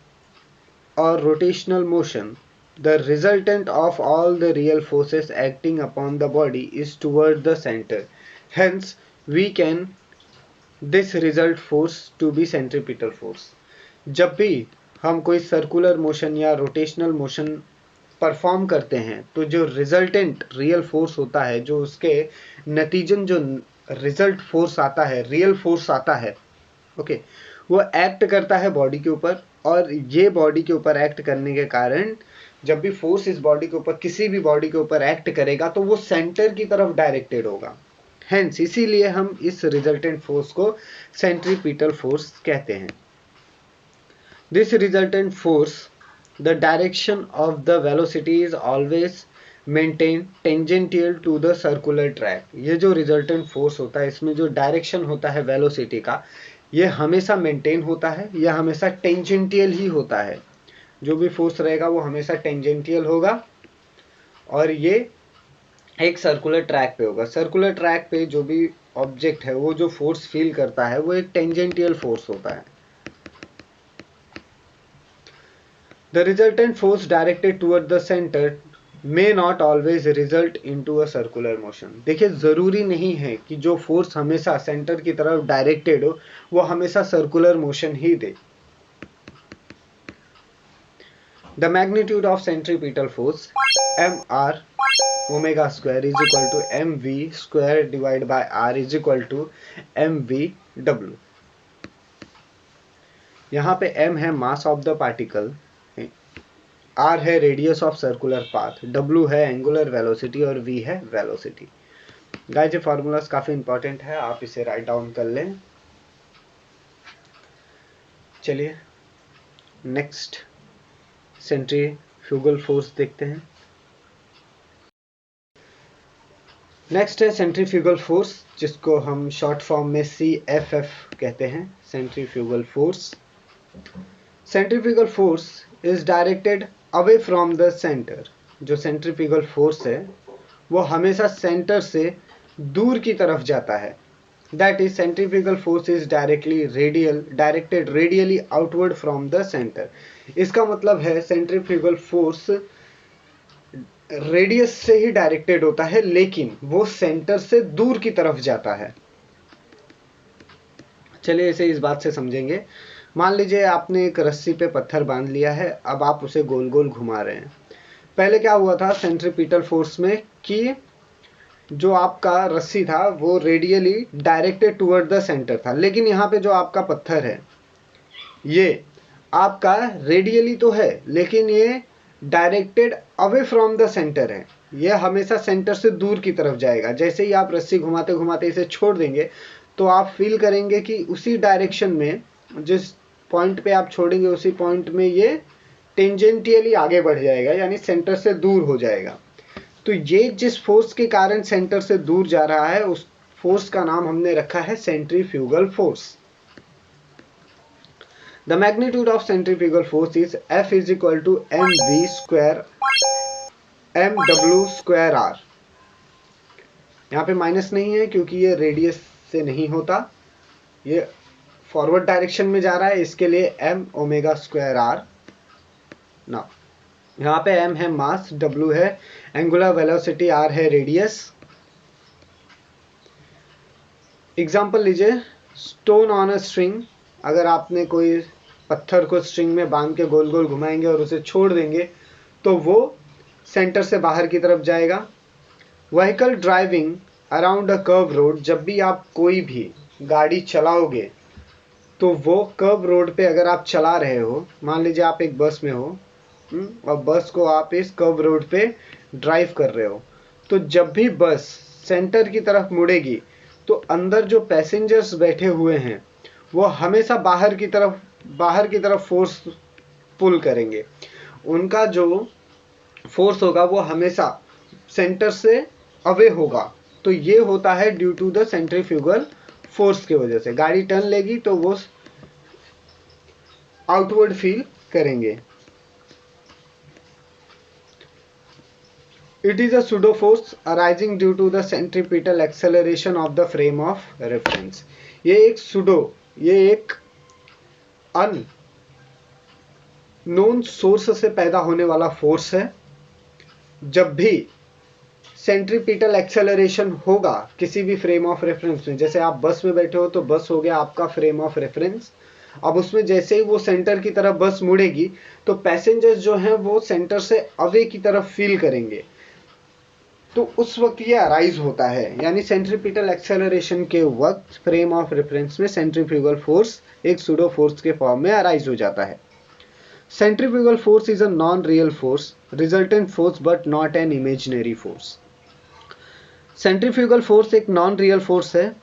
Speaker 1: और rotational motion, the resultant of all the real forces acting upon the body is toward the center. Hence, we can this result force to be centripetal force। जब भी हम कोई circular motion या rotational motion perform करते हैं, तो जो resultant real force होता है, जो उसके नतीजन जो रिजल्ट फोर्स आता है, रियल फोर्स आता है, ओके, वो एक्ट करता है बॉडी के ऊपर। और ये बॉडी के ऊपर एक्ट करने के कारण जब भी फोर्स इस बॉडी के ऊपर, किसी भी बॉडी के ऊपर एक्ट करेगा, तो वो सेंटर की तरफ डायरेक्टेड होगा। हेंस इसीलिए हम इस रिजल्टेंट फोर्स को सेंट्रीपिटल फोर्स कहते हैं। This resultant force, the direction of the velocity is always maintained tangential to the circular track। ये जो रिजल्टेंट फोर्स होता है, इसमें जो डायरेक्शन होता है वेलोसिटी का, ये हमेशा मेंटेन होता है, यह हमेशा टेंजेंटियल ही होता है। जो भी फोर्स रहेगा वो हमेशा टेंजेंटियल होगा और ये एक सर्कुलर ट्रैक पे होगा। सर्कुलर ट्रैक पे जो भी ऑब्जेक्ट है, वो जो फोर्स फील करता है, वो एक टेंजेंटियल फोर्स होता है। The resultant force directed toward the center may not always result into a circular motion। देखिए जरूरी नहीं है कि जो फोर्स हमेशा सेंटर की तरफ डायरेक्टेड हो, वो हमेशा circular motion he they. The magnitude of centripetal force mr omega square is equal to mv square divided by r is equal to mvw। यहाँ पे m है mass of the particle, R है radius of circular path, W है angular velocity और V है velocity. Guys ये formulas काफी important है, आप इसे राइट डाउन कर लें। चलिए नेक्स्ट सेंट्रीफ्यूगल फोर्स देखते हैं। नेक्स्ट है सेंट्रीफ्यूगल फोर्स, जिसको हम शॉर्ट फॉर्म में CFF कहते हैं, centrifugal force. Centrifugal force is directed away from the centre. जो सेंट्रीफ्यूगल फोर्स है वो हमेशा सेंटर से दूर की तरफ जाता है। That is centrifugal force is directed radially outward from the centre. इसका मतलब है सेंट्रीफ्यूगल फोर्स रेडियस से ही डायरेक्टेड होता है, लेकिन वो सेंटर से दूर की तरफ जाता है। चलिए इसे इस बात से समझेंगे। मान लीजिए आपने एक रस्सी पे पत्थर बांध लिया है, अब आप उसे गोल गोल घुमा रहे हैं। पहले क्या हुआ था सेंट्रीपिटल फोर्स में कि जो आपका रस्सी था वो radially directed toward the centre था, लेकिन यहाँ पे जो आपका पत्थर है ये आपका रेडियली तो है, लेकिन ये directed away from the centre है। यह हमेशा सेंटर से दूर की तरफ जाएगा। जैसे ही आप रस्सी घुमाते घुमाते इसे छोड़ देंगे, तो आप फील करेंगे कि उसी डायरेक्शन में, जिस पॉइंट पे आप छोड़ेंगे उसी पॉइंट में ये टेंजेंटियली आगे बढ़ जाएगा, यानी सेंटर से दूर हो जाएगा। तो ये जिस फोर्स के कारण सेंटर से दूर जा रहा है उस फोर्स का नाम हमने रखा है centrifugal force. The magnitude of centrifugal force is F is equal to mv square mw square r। यहाँ पे माइनस नहीं है क्योंकि ये रेडियस से नहीं होता, ये फॉरवर्ड डायरेक्शन में जा रहा है, इसके लिए m ओमेगा स्क्वायर r। ना यहाँ पे m है मास, w है एंगुलर वेलोसिटी, r है रेडियस। एग्जाम्पल लीजिए, स्टोन ऑन अ स्ट्रिंग। अगर आपने कोई पत्थर को स्ट्रिंग में बांध के गोल गोल घुमाएंगे और उसे छोड़ देंगे तो वो सेंटर से बाहर की तरफ जाएगा। Vehicle driving around a curve road, जब भी आप कोई भी गाड़ी चलाओगे तो वो कर्व रोड पे अगर आप चला रहे हो, मान लीजिए आप एक बस में हो और बस को आप इस कर्व रोड पे ड्राइव कर रहे हो, तो जब भी बस सेंटर की तरफ मुड़ेगी तो अंदर जो पैसेंजर्स बैठे हुए हैं वो हमेशा बाहर की तरफ फोर्स पुल करेंगे। उनका जो फोर्स होगा वो हमेशा सेंटर से अवे होगा। तो ये होता है due to the centrifugal force की वजह से। गाड़ी टर्न लेगी तो वो आउटवर्ड फील करेंगे। It is a pseudo force arising due to the centripetal acceleration of the frame of reference। ये एक अननोन सोर्स से पैदा होने वाला फोर्स है। जब भी सेंट्रीपिटल एक्सेलरेशन होगा किसी भी फ्रेम ऑफ रेफरेंस में, जैसे आप बस में बैठे हो तो बस हो गया आपका फ्रेम ऑफ रेफरेंस। अब उसमें जैसे ही वो सेंटर की तरफ बस मुड़ेगी तो पैसेंजर्स जो हैं वो सेंटर से अवे की तरफ फील करेंगे, तो उस वक्त ये अराइज होता है। यानी सेंट्रीपिटल एक्सेलरेशन के वक्त फ्रेम ऑफ रेफरेंस में सेंट्रीफ्यूगल फोर्स एक सूडो फोर्स के फॉर्म में अराइज हो जाता है। Centrifugal force is a non real force, resultant force but not an imaginary force. Centrifugal force एक नॉन रियल फोर्स है।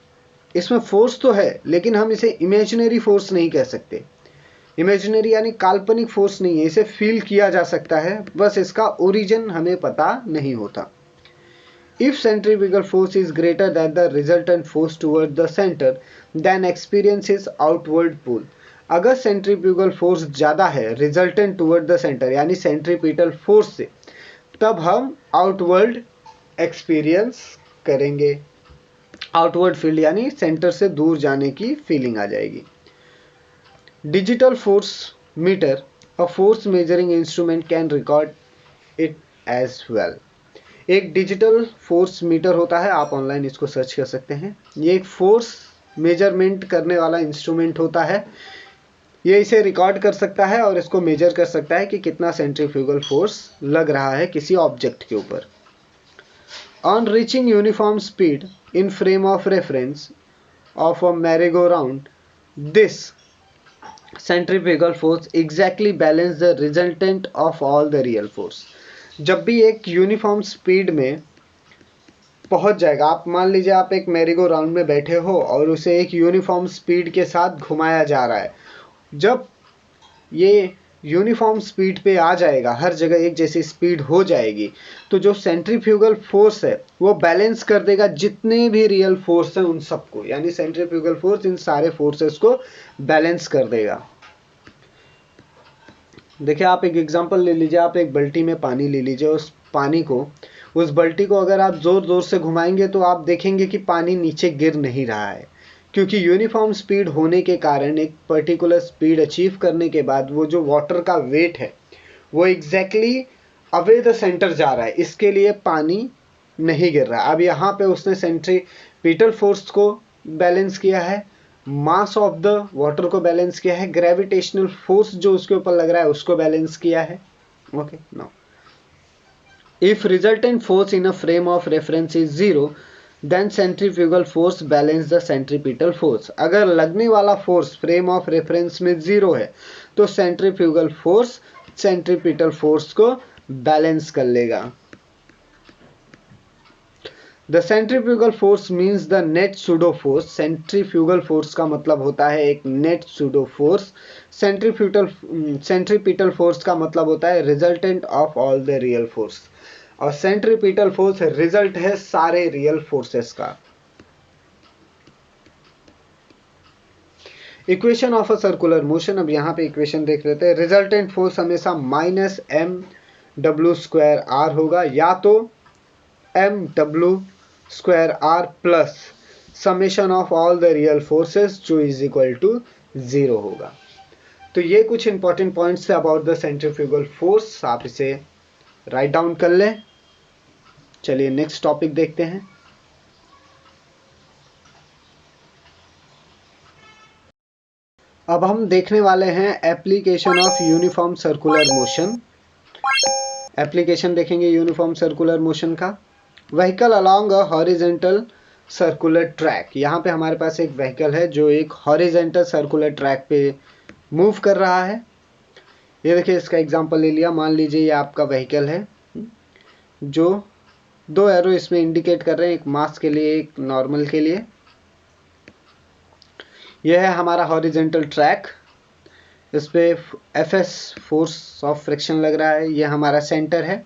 Speaker 1: इसमें फोर्स तो है लेकिन हम इसे इमेजिनरी फोर्स नहीं कह सकते। इमेजिनरी यानी काल्पनिक फोर्स नहीं है, इसे फील किया जा सकता है, बस इसका ओरिजिन हमें पता नहीं होता। If centrifugal force is greater than the resultant force toward the center, then experiences outward pull। अगर सेंट्रीफ्यूगल फोर्स ज़्यादा है रिजल्टेंट टूवर्ड द सेंटर यानी सेंट्रीपिटल फोर्स से, तब हम आउटवर्ड एक्सपीरियंस करेंगे। आउटवर्ड फील्ड यानी सेंटर से दूर जाने की फीलिंग आ जाएगी। Digital force meter, a force measuring instrument, can record it as well. एक डिजिटल फोर्स मीटर होता है, आप ऑनलाइन इसको सर्च कर सकते हैं। ये एक फोर्स मेजरमेंट करने वाला इंस्ट्रूमेंट होता है। ये इसे रिकॉर्ड कर सकता है और इसको मेजर कर सकता है कि कितना सेंट्रीफ्यूगल फोर्स लग रहा है किसी ऑब्जेक्ट के ऊपर। On reaching uniform speed in frame of reference of a merry go round, this centrifugal force exactly balance the resultant of all the real force. जब भी एक यूनिफॉर्म स्पीड में पहुंच जाएगा, आप मान लीजिए आप एक मैरी-गो राउंड में बैठे हो और उसे एक यूनिफॉर्म स्पीड के साथ घुमाया जा रहा है। जब ये यूनिफॉर्म स्पीड पे आ जाएगा, हर जगह एक जैसी स्पीड हो जाएगी, तो जो सेंट्रीफ्यूगल फोर्स है वो बैलेंस कर देगा जितने भी रियल फोर्स हैं उन सबको। यानी सेंट्रीफ्यूगल फोर्स इन सारे फोर्सेस को बैलेंस कर देगा। देखिए, आप एक एग्जांपल ले लीजिए, आप एक बाल्टी में पानी ले लीजिए। उस बाल्टी को अगर आप ज़ोर ज़ोर से घुमाएंगे तो आप देखेंगे कि पानी नीचे गिर नहीं रहा है, क्योंकि यूनिफॉर्म स्पीड होने के कारण एक पर्टिकुलर स्पीड अचीव करने के बाद वो जो वाटर का वेट है वो एग्जैक्टली अवे द सेंटर जा रहा है, इसके लिए पानी नहीं गिर रहा। अब यहाँ पे उसने सेंट्रीपिटल फोर्स को बैलेंस किया है, मास ऑफ द वाटर को बैलेंस किया है, ग्रेविटेशनल फोर्स जो उसके ऊपर लग रहा है उसको बैलेंस किया है। Okay, now if resultant force in a frame of reference is 0, then centrifugal force balance the centripetal force. अगर लगने वाला फोर्स फ्रेम ऑफ रेफरेंस में 0 है तो सेंट्रीफ्यूगल फोर्स सेंट्रीपिटल फोर्स को बैलेंस कर लेगा। The centrifugal force means the net pseudo force. Centrifugal force का मतलब होता है एक net pseudo force. Centripetal force का मतलब होता है resultant of all the real force. और सेंट्रीपिटल फोर्स रिजल्ट है सारे रियल फोर्सेस का। Equation of a circular motion, अब यहाँ पे इक्वेशन देख लेते हैं। रिजल्टेंट फोर्स हमेशा minus M W square are होगा, या तो M W square R plus summation of all the real forces जो इज इक्वल टू 0 होगा। तो ये कुछ इंपॉर्टेंट पॉइंट्स थे अबाउट द सेंट्रीफ्यूगल फोर्स, आप इसे राइट डाउन कर लें। चलिए नेक्स्ट टॉपिक देखते हैं। अब हम देखने वाले हैं application of uniform circular motion. Application देखेंगे यूनिफॉर्म सर्कुलर मोशन का। Vehicle along a horizontal circular track, यहाँ पे हमारे पास एक व्हीकल है जो एक हॉरिजेंटल सर्कुलर ट्रैक पे मूव कर रहा है। ये देखिए इसका एग्जांपल ले लिया, मान लीजिए ये आपका व्हीकल है जो दो एरो इसमें इंडिकेट कर रहे हैं, एक मास के लिए एक नॉर्मल के लिए। यह है हमारा हॉरिजेंटल ट्रैक, इस पे एफएस फोर्स ऑफ फ्रिक्शन लग रहा है। यह हमारा सेंटर है,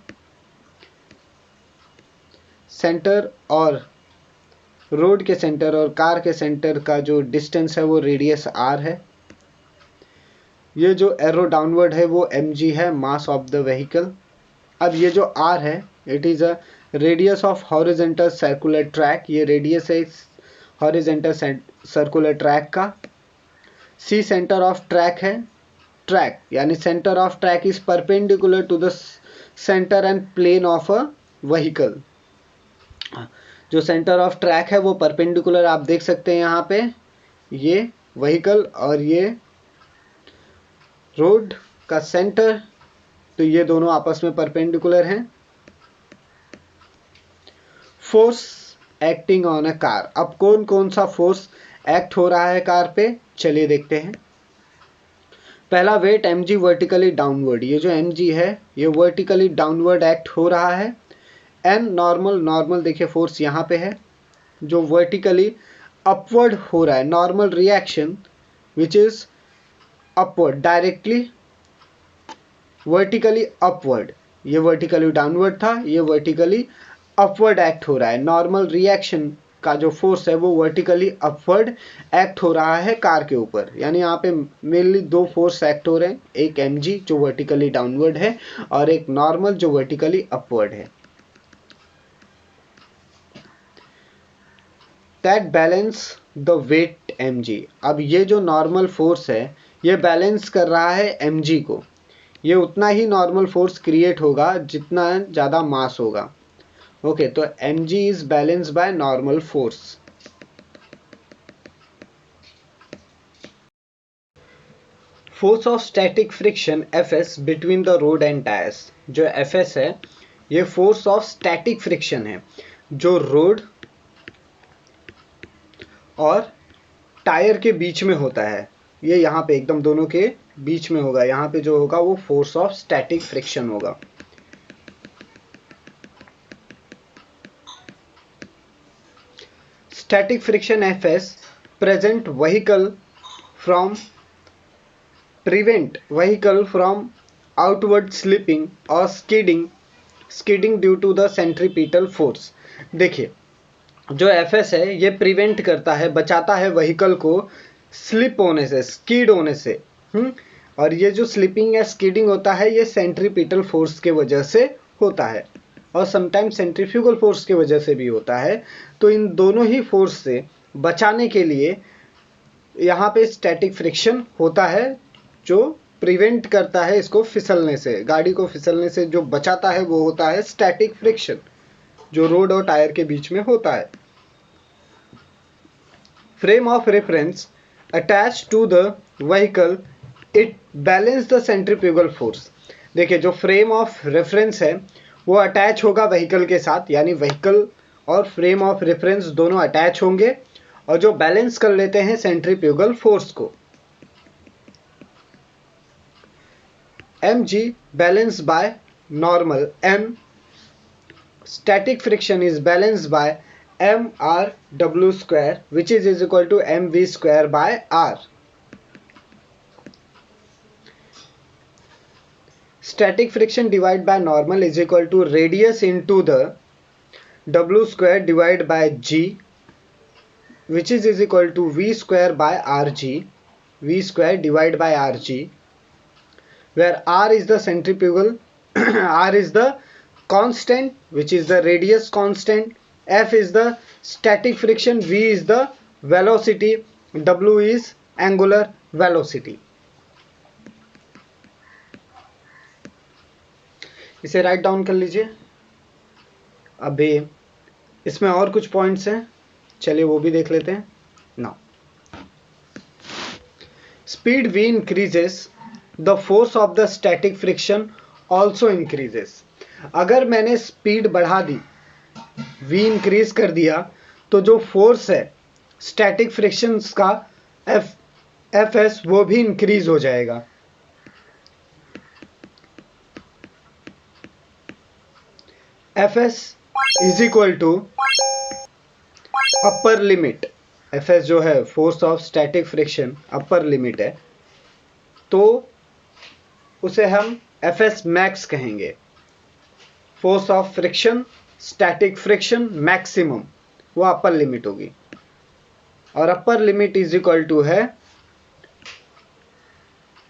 Speaker 1: सेंटर और रोड के सेंटर और कार के सेंटर का जो डिस्टेंस है वो रेडियस आर है। ये जो एरो डाउनवर्ड है वो mg है, मास ऑफ द व्हीकल। अब ये जो r है it is a radius of horizontal circular track, ये रेडियस है हॉरिजेंटल सर्कुलर ट्रैक का। c सेंटर ऑफ ट्रैक है, ट्रैक यानी centre of track is perpendicular to the centre and plane of a vehicle. जो centre of track है वो perpendicular, आप देख सकते हैं यहाँ पे ये व्हीकल और ये रोड का सेंटर, तो ये दोनों आपस में परपेंडिकुलर हैं। Force acting on a car, अब कौन कौन सा फोर्स एक्ट हो रहा है कार पे, चलिए देखते हैं। पहला वेट mg वर्टिकली डाउनवर्ड, ये जो mg है ये वर्टिकली डाउनवर्ड एक्ट हो रहा है। एन नॉर्मल, नॉर्मल देखिए फोर्स यहाँ पे है जो वर्टिकली अपवर्ड हो रहा है, normal reaction which is upward, directly vertically upward. ये वर्टिकली डाउनवर्ड था, ये वर्टिकली अपवर्ड एक्ट हो रहा है। नॉर्मल रिएक्शन का जो फोर्स है वो वर्टिकली अपवर्ड एक्ट हो रहा है कार के ऊपर, यानी यहाँ पे मेनली दो फोर्स एक्ट हो रहे हैं, एक mg जो वर्टिकली डाउनवर्ड है और एक नॉर्मल जो वर्टिकली अपवर्ड है। That balance the weight mg, अब ये जो नॉर्मल फोर्स है ये बैलेंस कर रहा है mg को, ये उतना ही नॉर्मल फोर्स क्रिएट होगा जितना ज़्यादा मास होगा। ओके, तो mg is balance by normal force. Force of static friction Fs between the road and tyres, जो Fs है ये फोर्स ऑफ स्टैटिक फ्रिक्शन है जो रोड और टायर के बीच में होता है। ये यहाँ पे एकदम दोनों के बीच में होगा, यहाँ पे जो होगा वो फोर्स ऑफ स्टैटिक फ्रिक्शन होगा। Static friction Fs present vehicle from prevent vehicle from outward slipping or skidding due to the centripetal force। देखिए जो Fs है ये प्रिवेंट करता है, बचाता है व्हीकल को स्लिप होने से, स्कीड होने से। और ये जो स्लिपिंग या स्कीडिंग होता है ये सेंट्रीपिटल फोर्स के वजह से होता है और समटाइम्स सेंट्रीफ्यूगल फोर्स की वजह से भी होता है। तो इन दोनों ही फोर्स से बचाने के लिए यहाँ पे स्टैटिक फ्रिक्शन होता है जो प्रिवेंट करता है इसको फिसलने से, गाड़ी को फिसलने से जो बचाता है वो होता है स्टैटिक फ्रिक्शन जो रोड और टायर के बीच में होता है। Frame of reference attach to the vehicle, it balance the centrifugal force. देखिए जो फ्रेम ऑफ रेफरेंस है वो अटैच होगा व्हीकल के साथ, यानी व्हीकल और फ्रेम ऑफ रेफरेंस दोनों अटैच होंगे और जो बैलेंस कर लेते हैं सेंट्रीफ्यूगल फोर्स को। mg balanced by normal m, static friction is balanced by mrw square which is equal to mv square by r। static friction divided by normal is equal to radius into the w square divided by g, which is equal to v square by rg, v square divided by rg, where r is the centrifugal r is the constant, which is the radius constant, f is the static friction, v is the velocity, w is angular velocity. इसे write down कर लीजिए. अभी इसमें और कुछ points हैं, चलिए वो भी देख लेते हैं. Now speed v increases, the force of the static friction also increases. अगर मैंने स्पीड बढ़ा दी, v इंक्रीज कर दिया, तो जो फोर्स है स्टैटिक फ्रिक्शंस का Fs वो भी इंक्रीज हो जाएगा. Fs is equal to upper limit. Fs जो है force of static friction upper limit है, तो उसे हम Fs मैक्स कहेंगे. Force of friction static friction maximum वो अपर लिमिट होगी, और upper limit is equal to है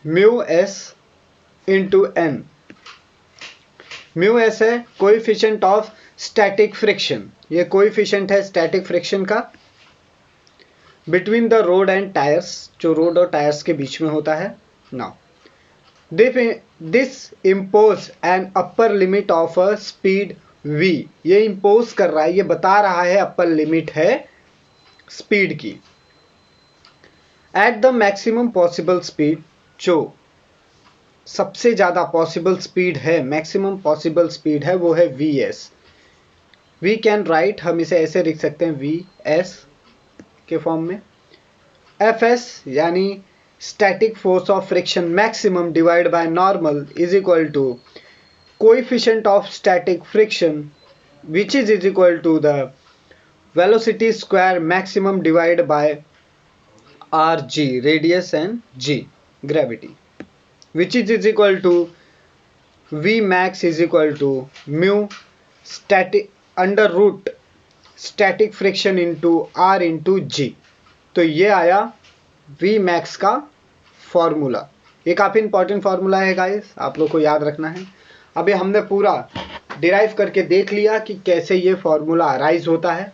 Speaker 1: mu s into N. Mu s है कोएफिशिएंट ऑफ स्टैटिक फ्रिक्शन, ये कोएफिशिएंट है स्टैटिक फ्रिक्शन का between the road and tyres, जो road और टायर्स के बीच में होता है. Now this impose an upper limit of a speed v. ये इम्पोज कर रहा है, ये बता रहा है अपर लिमिट है स्पीड की. At the maximum possible speed, जो सबसे ज्यादा पॉसिबल स्पीड है, मैक्सिमम पॉसिबल स्पीड है, वो है vs. वी कैन राइट, हम इसे ऐसे लिख सकते हैं vs के फॉर्म में. fs यानी static force of friction maximum divide by normal is equal to coefficient of static friction, which is equal to the velocity square maximum divided by rg, radius, and g, gravity, which is equal to v max is equal to mu static under root static friction into r into g. तो ये आया v max का formula. ये काफ़ी important formula है guys, आप लोग को याद रखना है. अभी हमने पूरा डिराइव करके देख लिया कि कैसे ये फॉर्मूला अराइज होता है.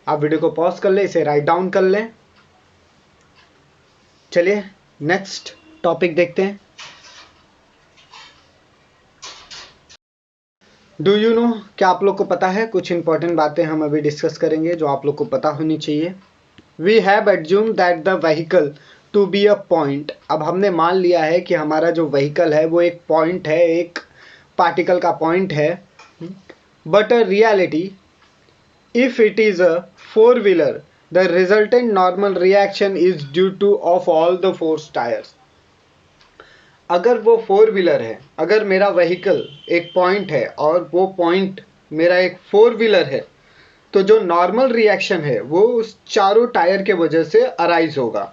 Speaker 1: आप वीडियो को पॉज कर लें, इसे राइट डाउन कर लें. चलिए नेक्स्ट टॉपिक देखते हैं. डू यू नो, क्या आप लोग को पता है? कुछ इंपॉर्टेंट बातें हम अभी डिस्कस करेंगे जो आप लोग को पता होनी चाहिए. We have assume that the vehicle to be a point. अब हमने मान लिया है कि हमारा जो व्हीकल है वो एक पॉइंट है, एक पार्टिकल का पॉइंट है. But a reality, if it is a four wheeler, the resultant normal reaction is due two of all the four tyres. अगर वो फोर व्हीलर है, अगर मेरा व्हीकल एक पॉइंट है और वो पॉइंट मेरा एक फोर व्हीलर है, तो जो नॉर्मल रिएक्शन है वो उस चारों टायर के वजह से अराइज होगा.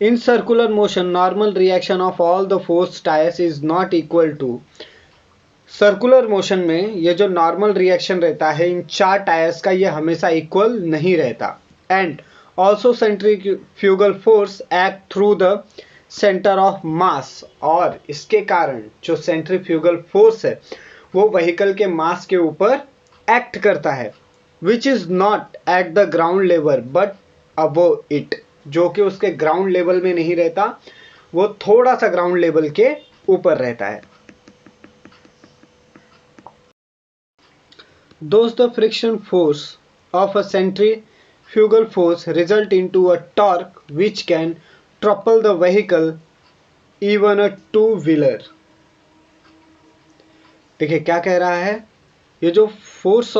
Speaker 1: In circular motion, normal reaction of all the four tires is not equal to. Circular motion में ये जो नॉर्मल रिएक्शन रहता है इन चार टायर्स का, ये हमेशा इक्वल नहीं रहता. And also centrifugal force act through the centre of मास, और इसके कारण जो सेंट्रीफ्यूगल फोर्स है वो व्हीकल के मास के ऊपर एक्ट करता है. Which is not at the ground level but above it, जो कि उसके ग्राउंड लेवल में नहीं रहता, वो थोड़ा सा ग्राउंड लेवल के ऊपर रहता है. Thus the friction force of a centrifugal force result into a torque which can topple the vehicle, even a two-wheeler. देखिए क्या कह रहा है, ये जो फोर्स,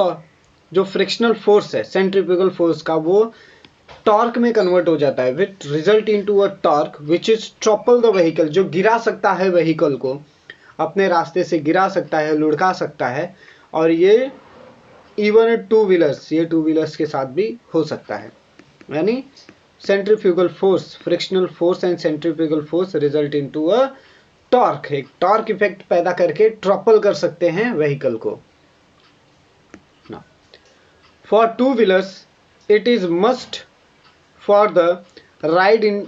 Speaker 1: जो फ्रिक्शनल फोर्स है सेंट्रीफ्यूगल फोर्स का, वो टॉर्क में कन्वर्ट हो जाता है. Which result into a torque which is topple the vehicle, जो गिरा सकता है व्हीकल को, अपने रास्ते से गिरा सकता है, लुढ़का सकता है. और ये इवन टू व्हीलर्स, ये टू व्हीलर्स के साथ भी हो सकता है. यानी centrifugal force, frictional force and centrifugal force result into a torque, एक टॉर्क इफेक्ट पैदा करके ट्रॉपल कर सकते हैं व्हीकल को। For two wheelers it is must for the ride in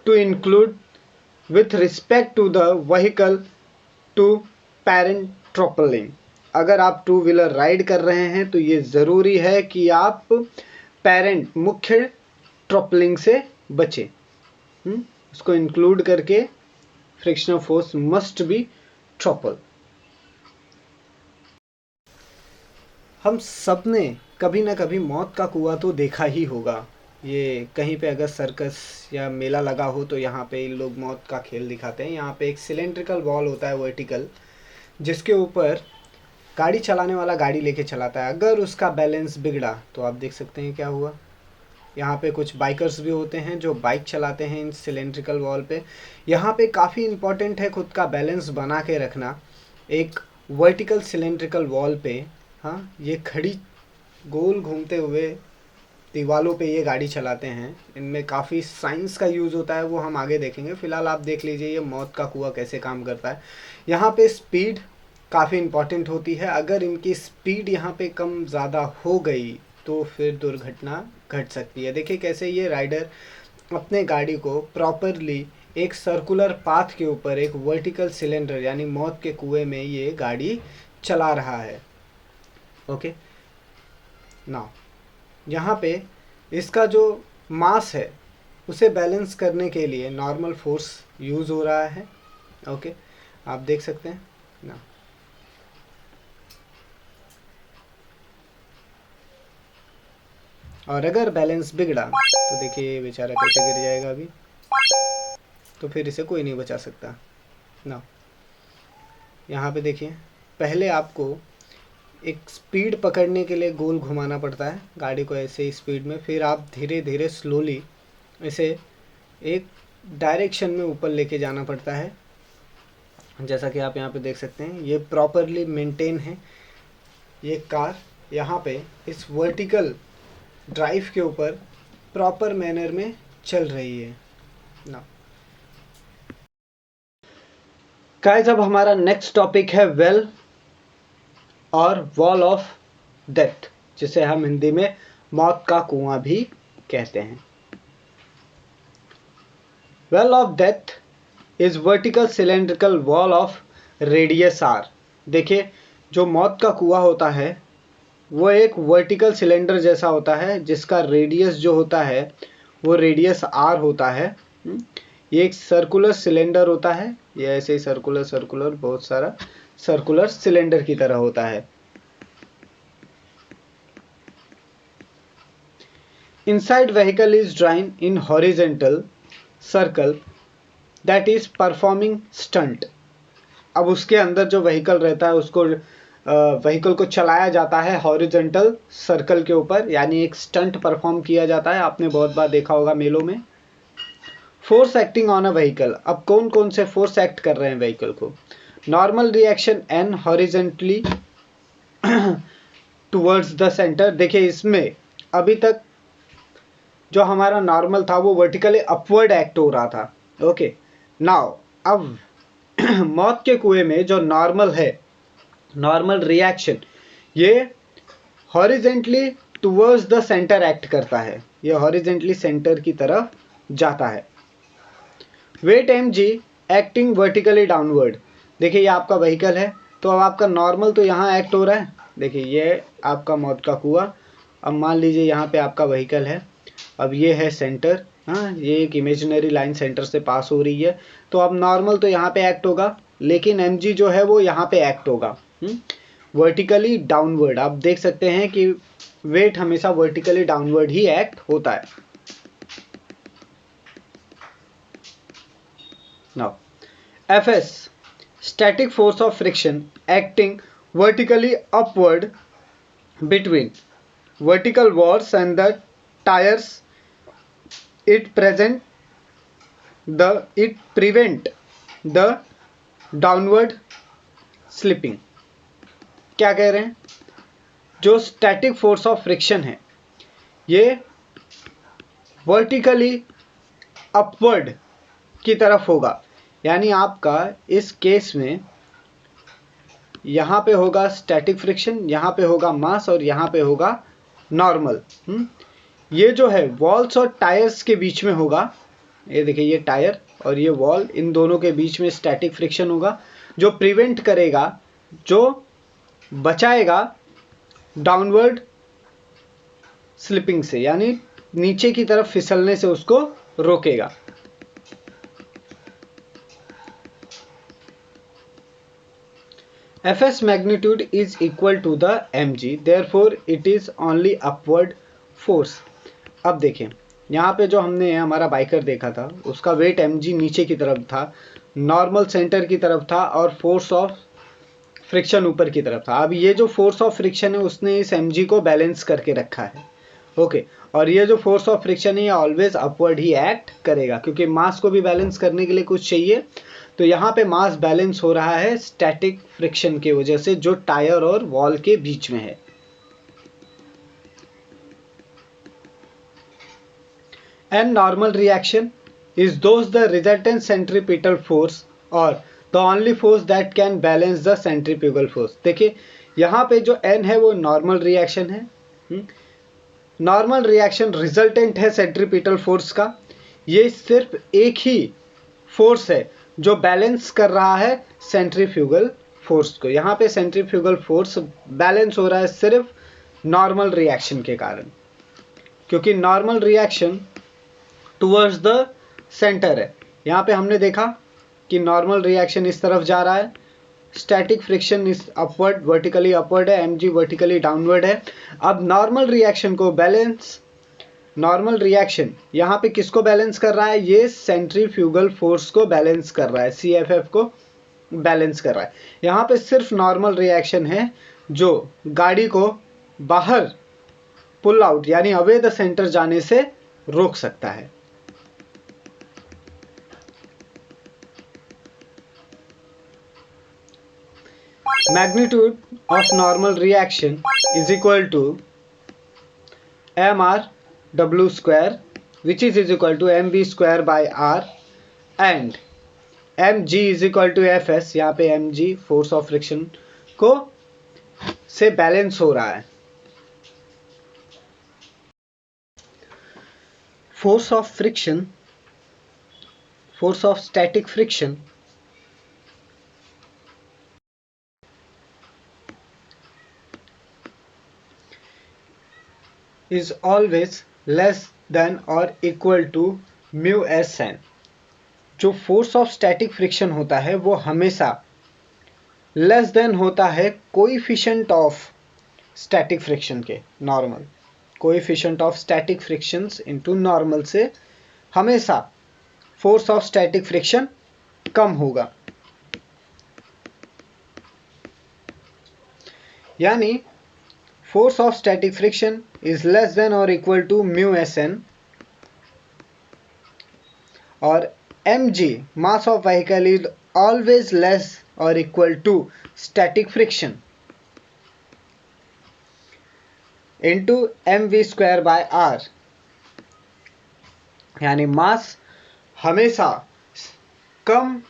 Speaker 1: to include with respect to the vehicle to parent toppling. अगर आप two wheeler ride कर रहे हैं तो ये ज़रूरी है कि आप पेरेंट मुख्य ट्रॉपलिंग से बचें। उसको इंक्लूड करके फ्रिक्शनल फोर्स मस्ट बी ट्रॉपल। हम सब ने कभी ना कभी मौत का कुआं तो देखा ही होगा। ये कहीं पे अगर सर्कस या मेला लगा हो तो यहाँ पे इन लोग मौत का खेल दिखाते हैं। यहाँ पे एक सिलेंड्रिकल वॉल होता है वर्टिकल, जिसके ऊपर गाड़ी चलाने वाला गाड़ी लेके चलाता है। अगर उसका बैलेंस बिगड़ा तो आप देख सकते हैं क्या हुआ। यहाँ पे कुछ बाइकर्स भी होते हैं जो बाइक चलाते हैं इन सिलेंड्रिकल वॉल पे। यहाँ पे काफ़ी इम्पोर्टेंट है खुद का बैलेंस बना के रखना। एक वर्टिकल सिलेंड्रिकल वॉल पे ये खड़ी गोल घूमते हुए दीवालों पे ये गाड़ी चलाते हैं। इनमें काफ़ी साइंस का यूज़ होता है, वो हम आगे देखेंगे। फ़िलहाल आप देख लीजिए ये मौत का कुआं कैसे काम करता है। यहाँ पे स्पीड काफ़ी इम्पॉर्टेंट होती है। अगर इनकी स्पीड यहाँ पे कम ज़्यादा हो गई तो फिर दुर्घटना घट सकती है। देखिए कैसे ये राइडर अपने गाड़ी को प्रॉपरली एक सर्कुलर पाथ के ऊपर एक वर्टिकल सिलेंडर यानी मौत के कुएं में ये गाड़ी चला रहा है। ओके, नाउ यहाँ पे इसका जो मास है उसे बैलेंस करने के लिए नॉर्मल फोर्स यूज़ हो रहा है। ओके, आप देख सकते हैं ना। और अगर बैलेंस बिगड़ा तो देखिए ये बेचारा कैसे गिर जाएगा अभी, तो फिर इसे कोई नहीं बचा सकता ना। यहाँ पे देखिए पहले आपको एक स्पीड पकड़ने के लिए गोल घुमाना पड़ता है गाड़ी को ऐसे ही स्पीड में, फिर आप धीरे धीरे स्लोली इसे एक डायरेक्शन में ऊपर लेके जाना पड़ता है। जैसा कि आप यहाँ पे देख सकते हैं ये प्रॉपरली मेंटेन है। ये कार यहाँ पे इस वर्टिकल ड्राइव के ऊपर प्रॉपर मैनर में चल रही है ना। गाइस अब हमारा नेक्स्ट टॉपिक है वेल और वॉल ऑफ डेथ, जिसे हम हिंदी में मौत का कुआं भी कहते हैं। Well of death is vertical cylindrical wall of radius R. देखिए जो मौत का कुआं होता है वो एक वर्टिकल सिलेंडर जैसा होता है जिसका रेडियस जो होता है वो रेडियस आर होता है। ये एक सर्कुलर सिलेंडर होता है। ये ऐसे ही सर्कुलर बहुत सारा सर्कुलर सिलेंडर की तरह होता है। Inside vehicle is drawn in horizontal circle that is performing stunt। अब उसके अंदर जो व्हीकल रहता है उसको व्हीकल को चलाया जाता है हॉरिजॉन्टल सर्कल के ऊपर, यानी एक स्टंट परफॉर्म किया जाता है। आपने बहुत बार देखा होगा मेलों में। Force acting on a vehicle, अब कौन कौन से फोर्स एक्ट कर रहे हैं व्हीकल को। Normal reaction N horizontally towards the centre. देखिए इसमें अभी तक जो हमारा नॉर्मल था वो वर्टिकली अपवर्ड एक्ट हो रहा था। ओके, नाउ अब मौत के कुएं में जो नॉर्मल है, नॉर्मल रिएक्शन ये horizontally towards the centre act करता है। ये हॉरिजेंटली सेंटर की तरफ जाता है। Weight M G acting vertically downward. देखिए ये आपका व्हीकल है तो अब आपका नॉर्मल तो यहाँ एक्ट हो रहा है। देखिए ये आपका मौत का कुआं। अब मान लीजिए यहाँ पे आपका व्हीकल है, अब ये है सेंटर। ये एक इमेजिनरी लाइन सेंटर से पास हो रही है, तो अब नॉर्मल तो यहाँ पे एक्ट होगा लेकिन mg जो है वो यहाँ पे एक्ट होगा वर्टिकली डाउनवर्ड। आप देख सकते हैं कि वेट हमेशा वर्टिकली डाउनवर्ड ही एक्ट होता है। Now fs static force of friction acting vertically upward between vertical wars and the tires, it prevent the downward slipping। क्या कह रहे हैं, जो स्टैटिक फोर्स ऑफ फ्रिक्शन है ये वर्टिकली अपवर्ड की तरफ होगा। यानी आपका इस केस में यहाँ पे होगा स्टैटिक फ्रिक्शन, यहाँ पे होगा मास और यहाँ पे होगा नॉर्मल। ये जो है वॉल्स और टायर्स के बीच में होगा। ये देखिए, ये टायर और ये वॉल, इन दोनों के बीच में स्टैटिक फ्रिक्शन होगा, जो प्रिवेंट करेगा, जो बचाएगा डाउनवर्ड स्लिपिंग से, यानी नीचे की तरफ फिसलने से उसको रोकेगा। Fs magnitude is equal to the mg, therefore it is only upward force। अब देखें, यहाँ पे जो हमने हमारा बाइकर देखा था उसका वेट mg नीचे की तरफ था, नॉर्मल सेंटर की तरफ था और फोर्स ऑफ फ्रिक्शन ऊपर की तरफ था। अब ये जो फोर्स ऑफ फ्रिक्शन है उसने इस mg को बैलेंस करके रखा है। ओके, और ये जो फोर्स ऑफ फ्रिक्शन है ये ऑलवेज अपवर्ड ही एक्ट करेगा, क्योंकि मास को भी बैलेंस करने के लिए कुछ चाहिए। तो यहाँ पे मास बैलेंस हो रहा है स्टैटिक फ्रिक्शन की वजह से, जो टायर और वॉल के बीच में है। And normal reaction is those the resultant centripetal force और the only force that can balance the centrifugal force. देखिए, यहाँ पे जो एन है वो नॉर्मल रिएक्शन है। नॉर्मल रिएक्शन रिजल्टेंट है सेंट्रीपिटल फोर्स का। ये सिर्फ एक ही फोर्स है जो बैलेंस कर रहा है सेंट्रीफ्यूगल फोर्स को। यहाँ पे सेंट्रीफ्यूगल फोर्स बैलेंस हो रहा है सिर्फ नॉर्मल रिएक्शन के कारण, क्योंकि normal reaction towards the centre है। यहाँ पे हमने देखा कि नॉर्मल रिएक्शन इस तरफ जा रहा है, स्टैटिक फ्रिक्शन इस अपवर्ड, वर्टिकली अपवर्ड है, mg वर्टिकली डाउनवर्ड है। अब नॉर्मल रिएक्शन को बैलेंस, नॉर्मल रिएक्शन यहाँ पे किसको बैलेंस कर रहा है? ये सेंट्रीफ्यूगल फोर्स को बैलेंस कर रहा है, CFF को बैलेंस कर रहा है। यहाँ पे सिर्फ नॉर्मल रिएक्शन है जो गाड़ी को बाहर पुल आउट यानी अवे द सेंटर जाने से रोक सकता है। Magnitude of normal reaction is equal to mR square, which is equal to mv square by r, and mg is equal to fs। यहाँ पे mg फोर्स ऑफ फ्रिक्शन को से बैलेंस हो रहा है। Force of friction, force of static friction is always less than or equal to mu s n। जो force of static friction होता है वो हमेशा लेस देन होता है कोएफिशिएंट ऑफ स्टैटिक फ्रिक्शन के, normal coefficient of static frictions into normal से हमेशा फोर्स ऑफ स्टैटिक फ्रिक्शन कम होगा। यानी force of static friction is less than or equal to mu Sn, और mg mass of vehicle is always less or equal to static friction into mv square by r। यानी मास हमेशा कम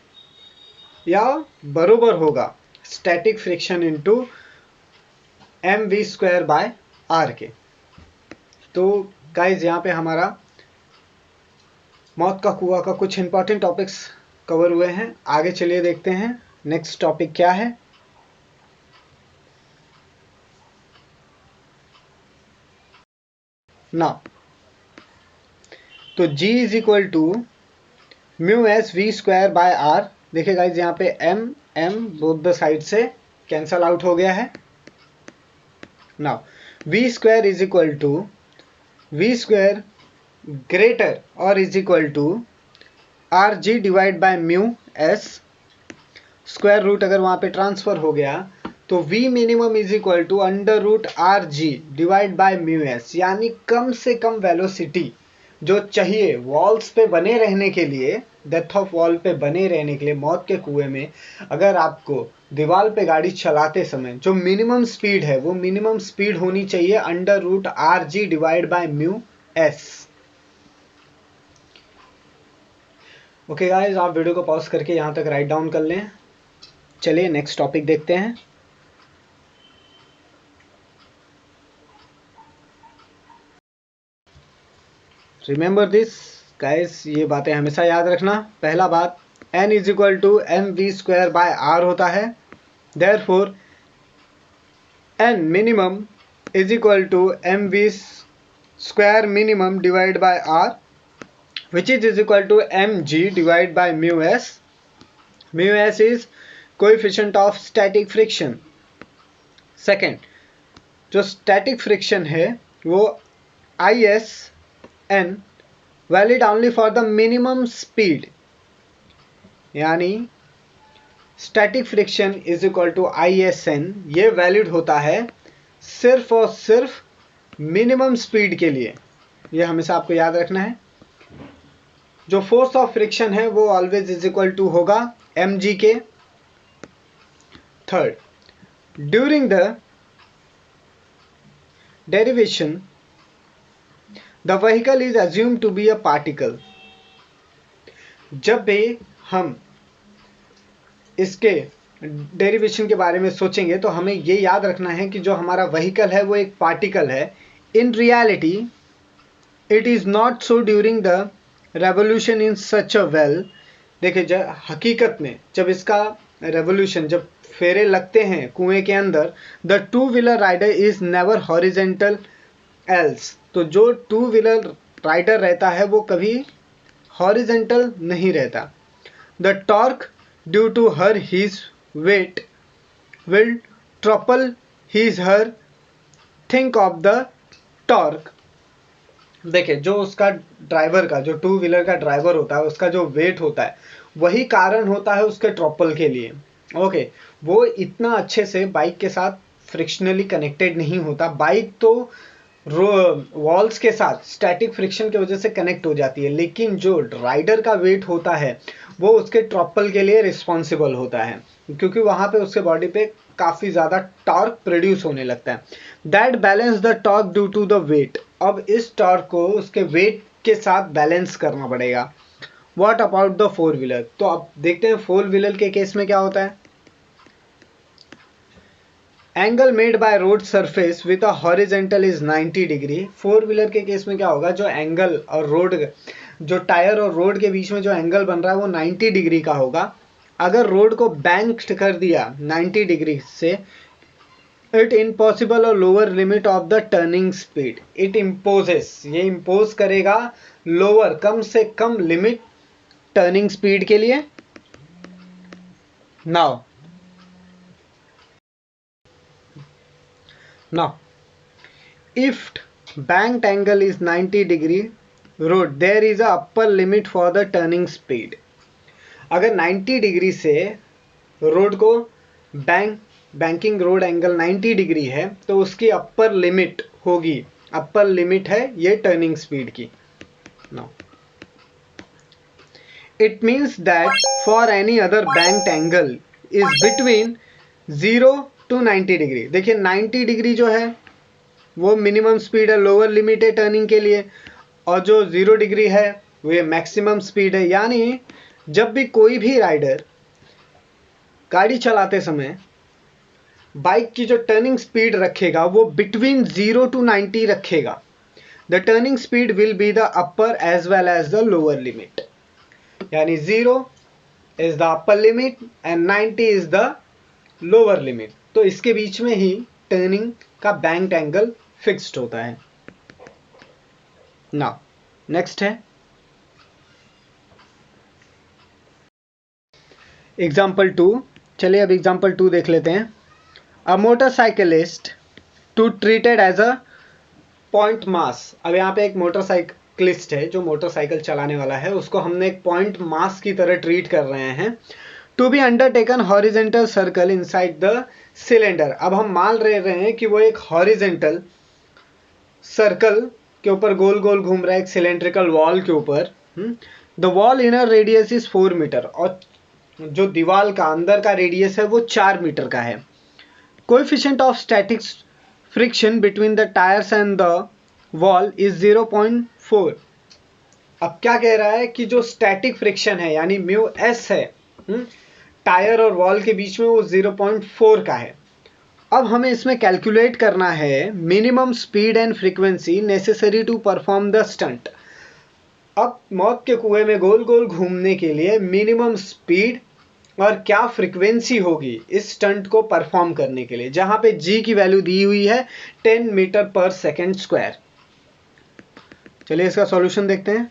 Speaker 1: या बरोबर होगा static friction into mv square by r के। तो guys यहाँ पे हमारा मौत का कुआं का कुछ इंपॉर्टेंट टॉपिक्स कवर हुए हैं। आगे चलिए देखते हैं नेक्स्ट टॉपिक क्या है। ना तो g is equal to mu S V square by R. देखिए गाइज, यहाँ पे m बोथ द साइड से कैंसल आउट हो गया है। Now v square is equal to v square greater or is equal to rg divide by mu s। Square root अगर वहां पे ट्रांसफर हो गया तो v minimum is equal to under root rg divide by mu s। यानी कम से कम velocity जो चाहिए वॉल्स पे बने रहने के लिए, डेथ ऑफ वॉल पे बने रहने के लिए, मौत के कुएं में अगर आपको दीवार पे गाड़ी चलाते समय जो मिनिमम स्पीड है वो मिनिमम स्पीड होनी चाहिए under root R G divide by mu S. Okay guys, आप वीडियो को पॉज करके यहाँ तक राइट डाउन कर लें। चलिए नेक्स्ट टॉपिक देखते हैं। रिमेंबर दिस गाइस, ये बातें हमेशा याद रखना। पहला बात, n is equal to M V square by R होता है। Therefore n minimum is equal to M V square minimum divide by R, which is equal to mg divided by mu s. Mu s is coefficient of static friction. Second, जो static friction है वो ISN valid only for the minimum speed, यानी static friction is equal to ISN, ये valid होता है सिर्फ और सिर्फ minimum speed के लिए। ये हमेशा आपको याद रखना है। जो फोर्स ऑफ फ्रिक्शन है वो ऑलवेज इज इक्वल टू होगा mg के। Third, during the derivation the vehicle is assume to be a particle. जब भी हम इसके डेरिवेशन के बारे में सोचेंगे तो हमें ये याद रखना है कि जो हमारा व्हीकल है वो एक पार्टिकल है। In reality it is not so during the revolution in such a well. देखिए, जब हकीकत में जब इसका रेवोल्यूशन, जब फेरे लगते हैं कुएं के अंदर, the two wheeler rider is never horizontal else. तो जो टू व्हीलर राइडर रहता है वो कभी हॉरिजेंटल नहीं रहता। The torque due to her his weight will topple his her. Think of the torque. देखिए, जो उसका ड्राइवर का, जो टू व्हीलर का ड्राइवर होता है, उसका जो वेट होता है वही कारण होता है उसके ट्रॉपल के लिए। ओके, वो इतना अच्छे से बाइक के साथ फ्रिक्शनली कनेक्टेड नहीं होता। बाइक तो वॉल्स के साथ स्टैटिक फ्रिक्शन की वजह से कनेक्ट हो जाती है, लेकिन जो राइडर का वेट होता है वो उसके ट्रॉपल के लिए रिस्पॉन्सिबल होता है, क्योंकि वहाँ पे उसके बॉडी पे काफ़ी ज़्यादा टॉर्क प्रोड्यूस होने लगता है। That balance the torque due to the weight. अब इस टॉर्क को उसके वेट के साथ बैलेंस करना पड़ेगा। What about the four wheeler? तो अब देखते हैं फोर व्हीलर के केस में क्या होता है। Angle made by road surface with a horizontal is 90 degree. Four wheeler के केस में क्या होगा, जो एंगल और रोड, जो टायर और रोड के बीच में जो एंगल बन रहा है वो 90 डिग्री का होगा। अगर रोड को बैंक्ड कर दिया 90 डिग्री से, इट इम्पॉसिबल और lower limit of the turning speed. It imposes, ये इम्पोज करेगा लोअर, कम से कम लिमिट टर्निंग स्पीड के लिए। Now if banked angle is 90 degree road, there is a upper limit for the turning speed. अगर 90 degree से road को banking road angle 90 degree है तो उसकी अपर लिमिट होगी, अपर लिमिट है ये टर्निंग स्पीड की। Now it means that for any other banked angle is between 0 to 90 degree. देखिए 90 डिग्री जो है वो मिनिमम स्पीड है, लोअर लिमिट है टर्निंग के लिए, और जो 0 डिग्री है वो मैक्सिमम स्पीड है। यानी जब भी कोई भी राइडर गाड़ी चलाते समय बाइक की जो टर्निंग स्पीड रखेगा वो बिटवीन 0 to 90 रखेगा। The turning speed will be the upper as well as the lower limit. यानी 0 is the upper limit and 90 is the lower limit. तो इसके बीच में ही टर्निंग का बैंक्ड एंगल फिक्स्ड होता है। नाउ नेक्स्ट है एग्जाम्पल 2। चलिए अब एग्जाम्पल 2 देख लेते हैं। A motorcyclist to treated as a point mass. अब यहाँ पे एक मोटरसाइकिलिस्ट है जो मोटरसाइकिल चलाने वाला है, उसको हमने एक पॉइंट मास की तरह ट्रीट कर रहे हैं। To be undertaken horizontal circle inside the cylinder. अब हम मान रहे हैं कि वो एक हॉरिजेंटल सर्कल के ऊपर गोल गोल घूम रहा है, एक सिलेंड्रिकल वॉल के ऊपर। The wall inner radius is 4 metre, और जो दीवार का अंदर का रेडियस है वो 4 मीटर का है। Coefficient of static friction between the tyres and the wall is 0.4। अब क्या कह रहा है कि जो स्टैटिक फ्रिक्शन है यानी म्यू एस है टायर और वॉल के बीच में, वो 0.4 का है। अब हमें इसमें कैलकुलेट करना है minimum speed and frequency necessary to perform the stunt. अब मौत के कुएं में गोल गोल घूमने के लिए मिनिमम स्पीड और क्या फ्रीक्वेंसी होगी इस स्टंट को परफॉर्म करने के लिए, जहां पे जी की वैल्यू दी हुई है 10 मीटर पर सेकेंड स्क्वायर। चलिए इसका सॉल्यूशन देखते हैं।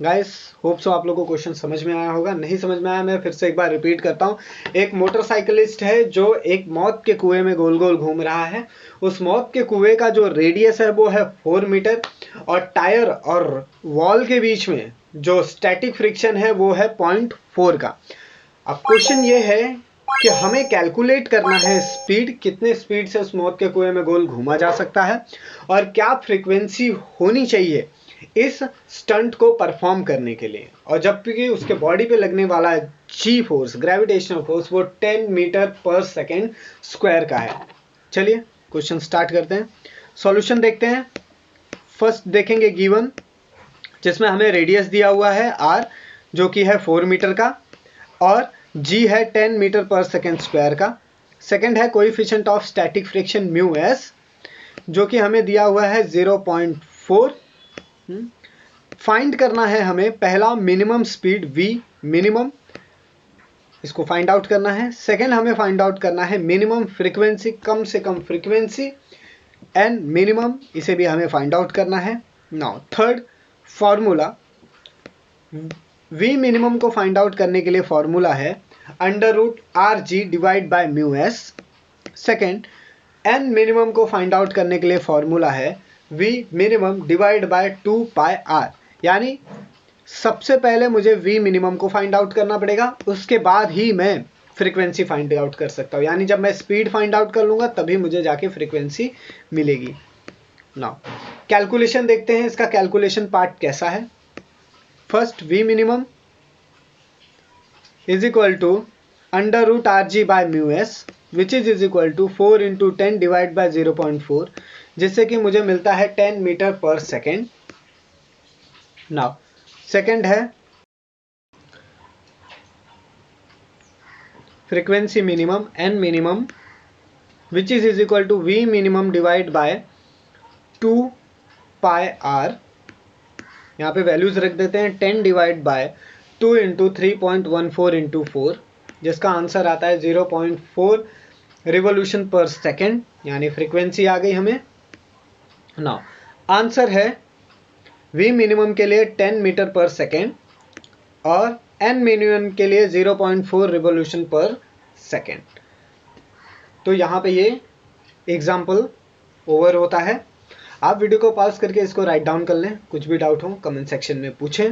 Speaker 1: गाइस होप सो आप लोगों को क्वेश्चन समझ में आया होगा। नहीं समझ में आया मैं फिर से एक बार रिपीट करता हूँ। एक मोटरसाइकिलिस्ट है जो एक मौत के कुएं में गोल गोल घूम रहा है। उस मौत के कुएं का जो रेडियस है वो है 4 मीटर और टायर और वॉल के बीच में जो स्टैटिक फ्रिक्शन है वो है 0.4 का। अब क्वेश्चन ये है कि हमें कैलकुलेट करना है स्पीड, कितने स्पीड से उस मौत के कुएं में गोल घूमा जा सकता है और क्या फ्रीक्वेंसी होनी चाहिए इस स्टंट को परफॉर्म करने के लिए। और जबकि उसके बॉडी पे लगने वाला जी फोर्स, ग्रेविटेशनल फोर्स, वो 10 मीटर पर सेकेंड स्क्वायर का है। चलिए क्वेश्चन स्टार्ट करते हैं, सॉल्यूशन देखते हैं। फर्स्ट देखेंगे गिवन, जिसमें हमें रेडियस दिया हुआ है r जो कि है 4 मीटर का और g है 10 मीटर पर सेकेंड स्क्वायर का। सेकेंड है coefficient of static friction mu S जो कि हमें दिया हुआ है 0.4। फाइंड करना है हमें पहला मिनिमम स्पीड v मिनिमम, इसको फाइंड आउट करना है। सेकेंड हमें फाइंड आउट करना है मिनिमम फ्रीक्वेंसी, कम से कम फ्रीक्वेंसी एंड मिनिमम, इसे भी हमें फाइंड आउट करना है। Now third formula, v minimum को फाइंड आउट करने के लिए फॉर्मूला है √rg divide by mu S. Second n minimum को फाइंड आउट करने के लिए फॉर्मूला है v minimum divide by 2 pi r। यानी सबसे पहले मुझे v मिनिमम को फाइंड आउट करना पड़ेगा, उसके बाद ही मैं फ्रीक्वेंसी फाइंड आउट कर सकता हूँ। यानी जब मैं स्पीड फाइंड आउट कर लूंगा तभी मुझे जाके फ्रीक्वेंसी मिलेगी। नाउ कैलकुलेशन देखते हैं, इसका कैलकुलेशन पार्ट कैसा है। First v minimum is equal to √rg by mu S which is equal to 4 into 10 divide by 0.4, जिससे कि मुझे मिलता है 10 metre per second. Now second है frequency minimum n minimum which is equal to v minimum divide by 2 pi r। यहाँ पे values रख देते हैं 10 डिवाइड बाय 2 इंटू 3.14 इंटू 4, जिसका आंसर आता है 0.4 रिवोल्यूशन पर सेकेंड, यानी फ्रीक्वेंसी आ गई हमें। नाउ आंसर है v मिनिमम के लिए 10 मीटर पर सेकेंड और n मिनिमम के लिए 0.4 रिवोल्यूशन पर सेकेंड। तो यहाँ पे ये एग्जाम्पल ओवर होता है। आप वीडियो को पॉज करके इसको राइट डाउन कर लें, कुछ भी डाउट हो कमेंट सेक्शन में पूछें।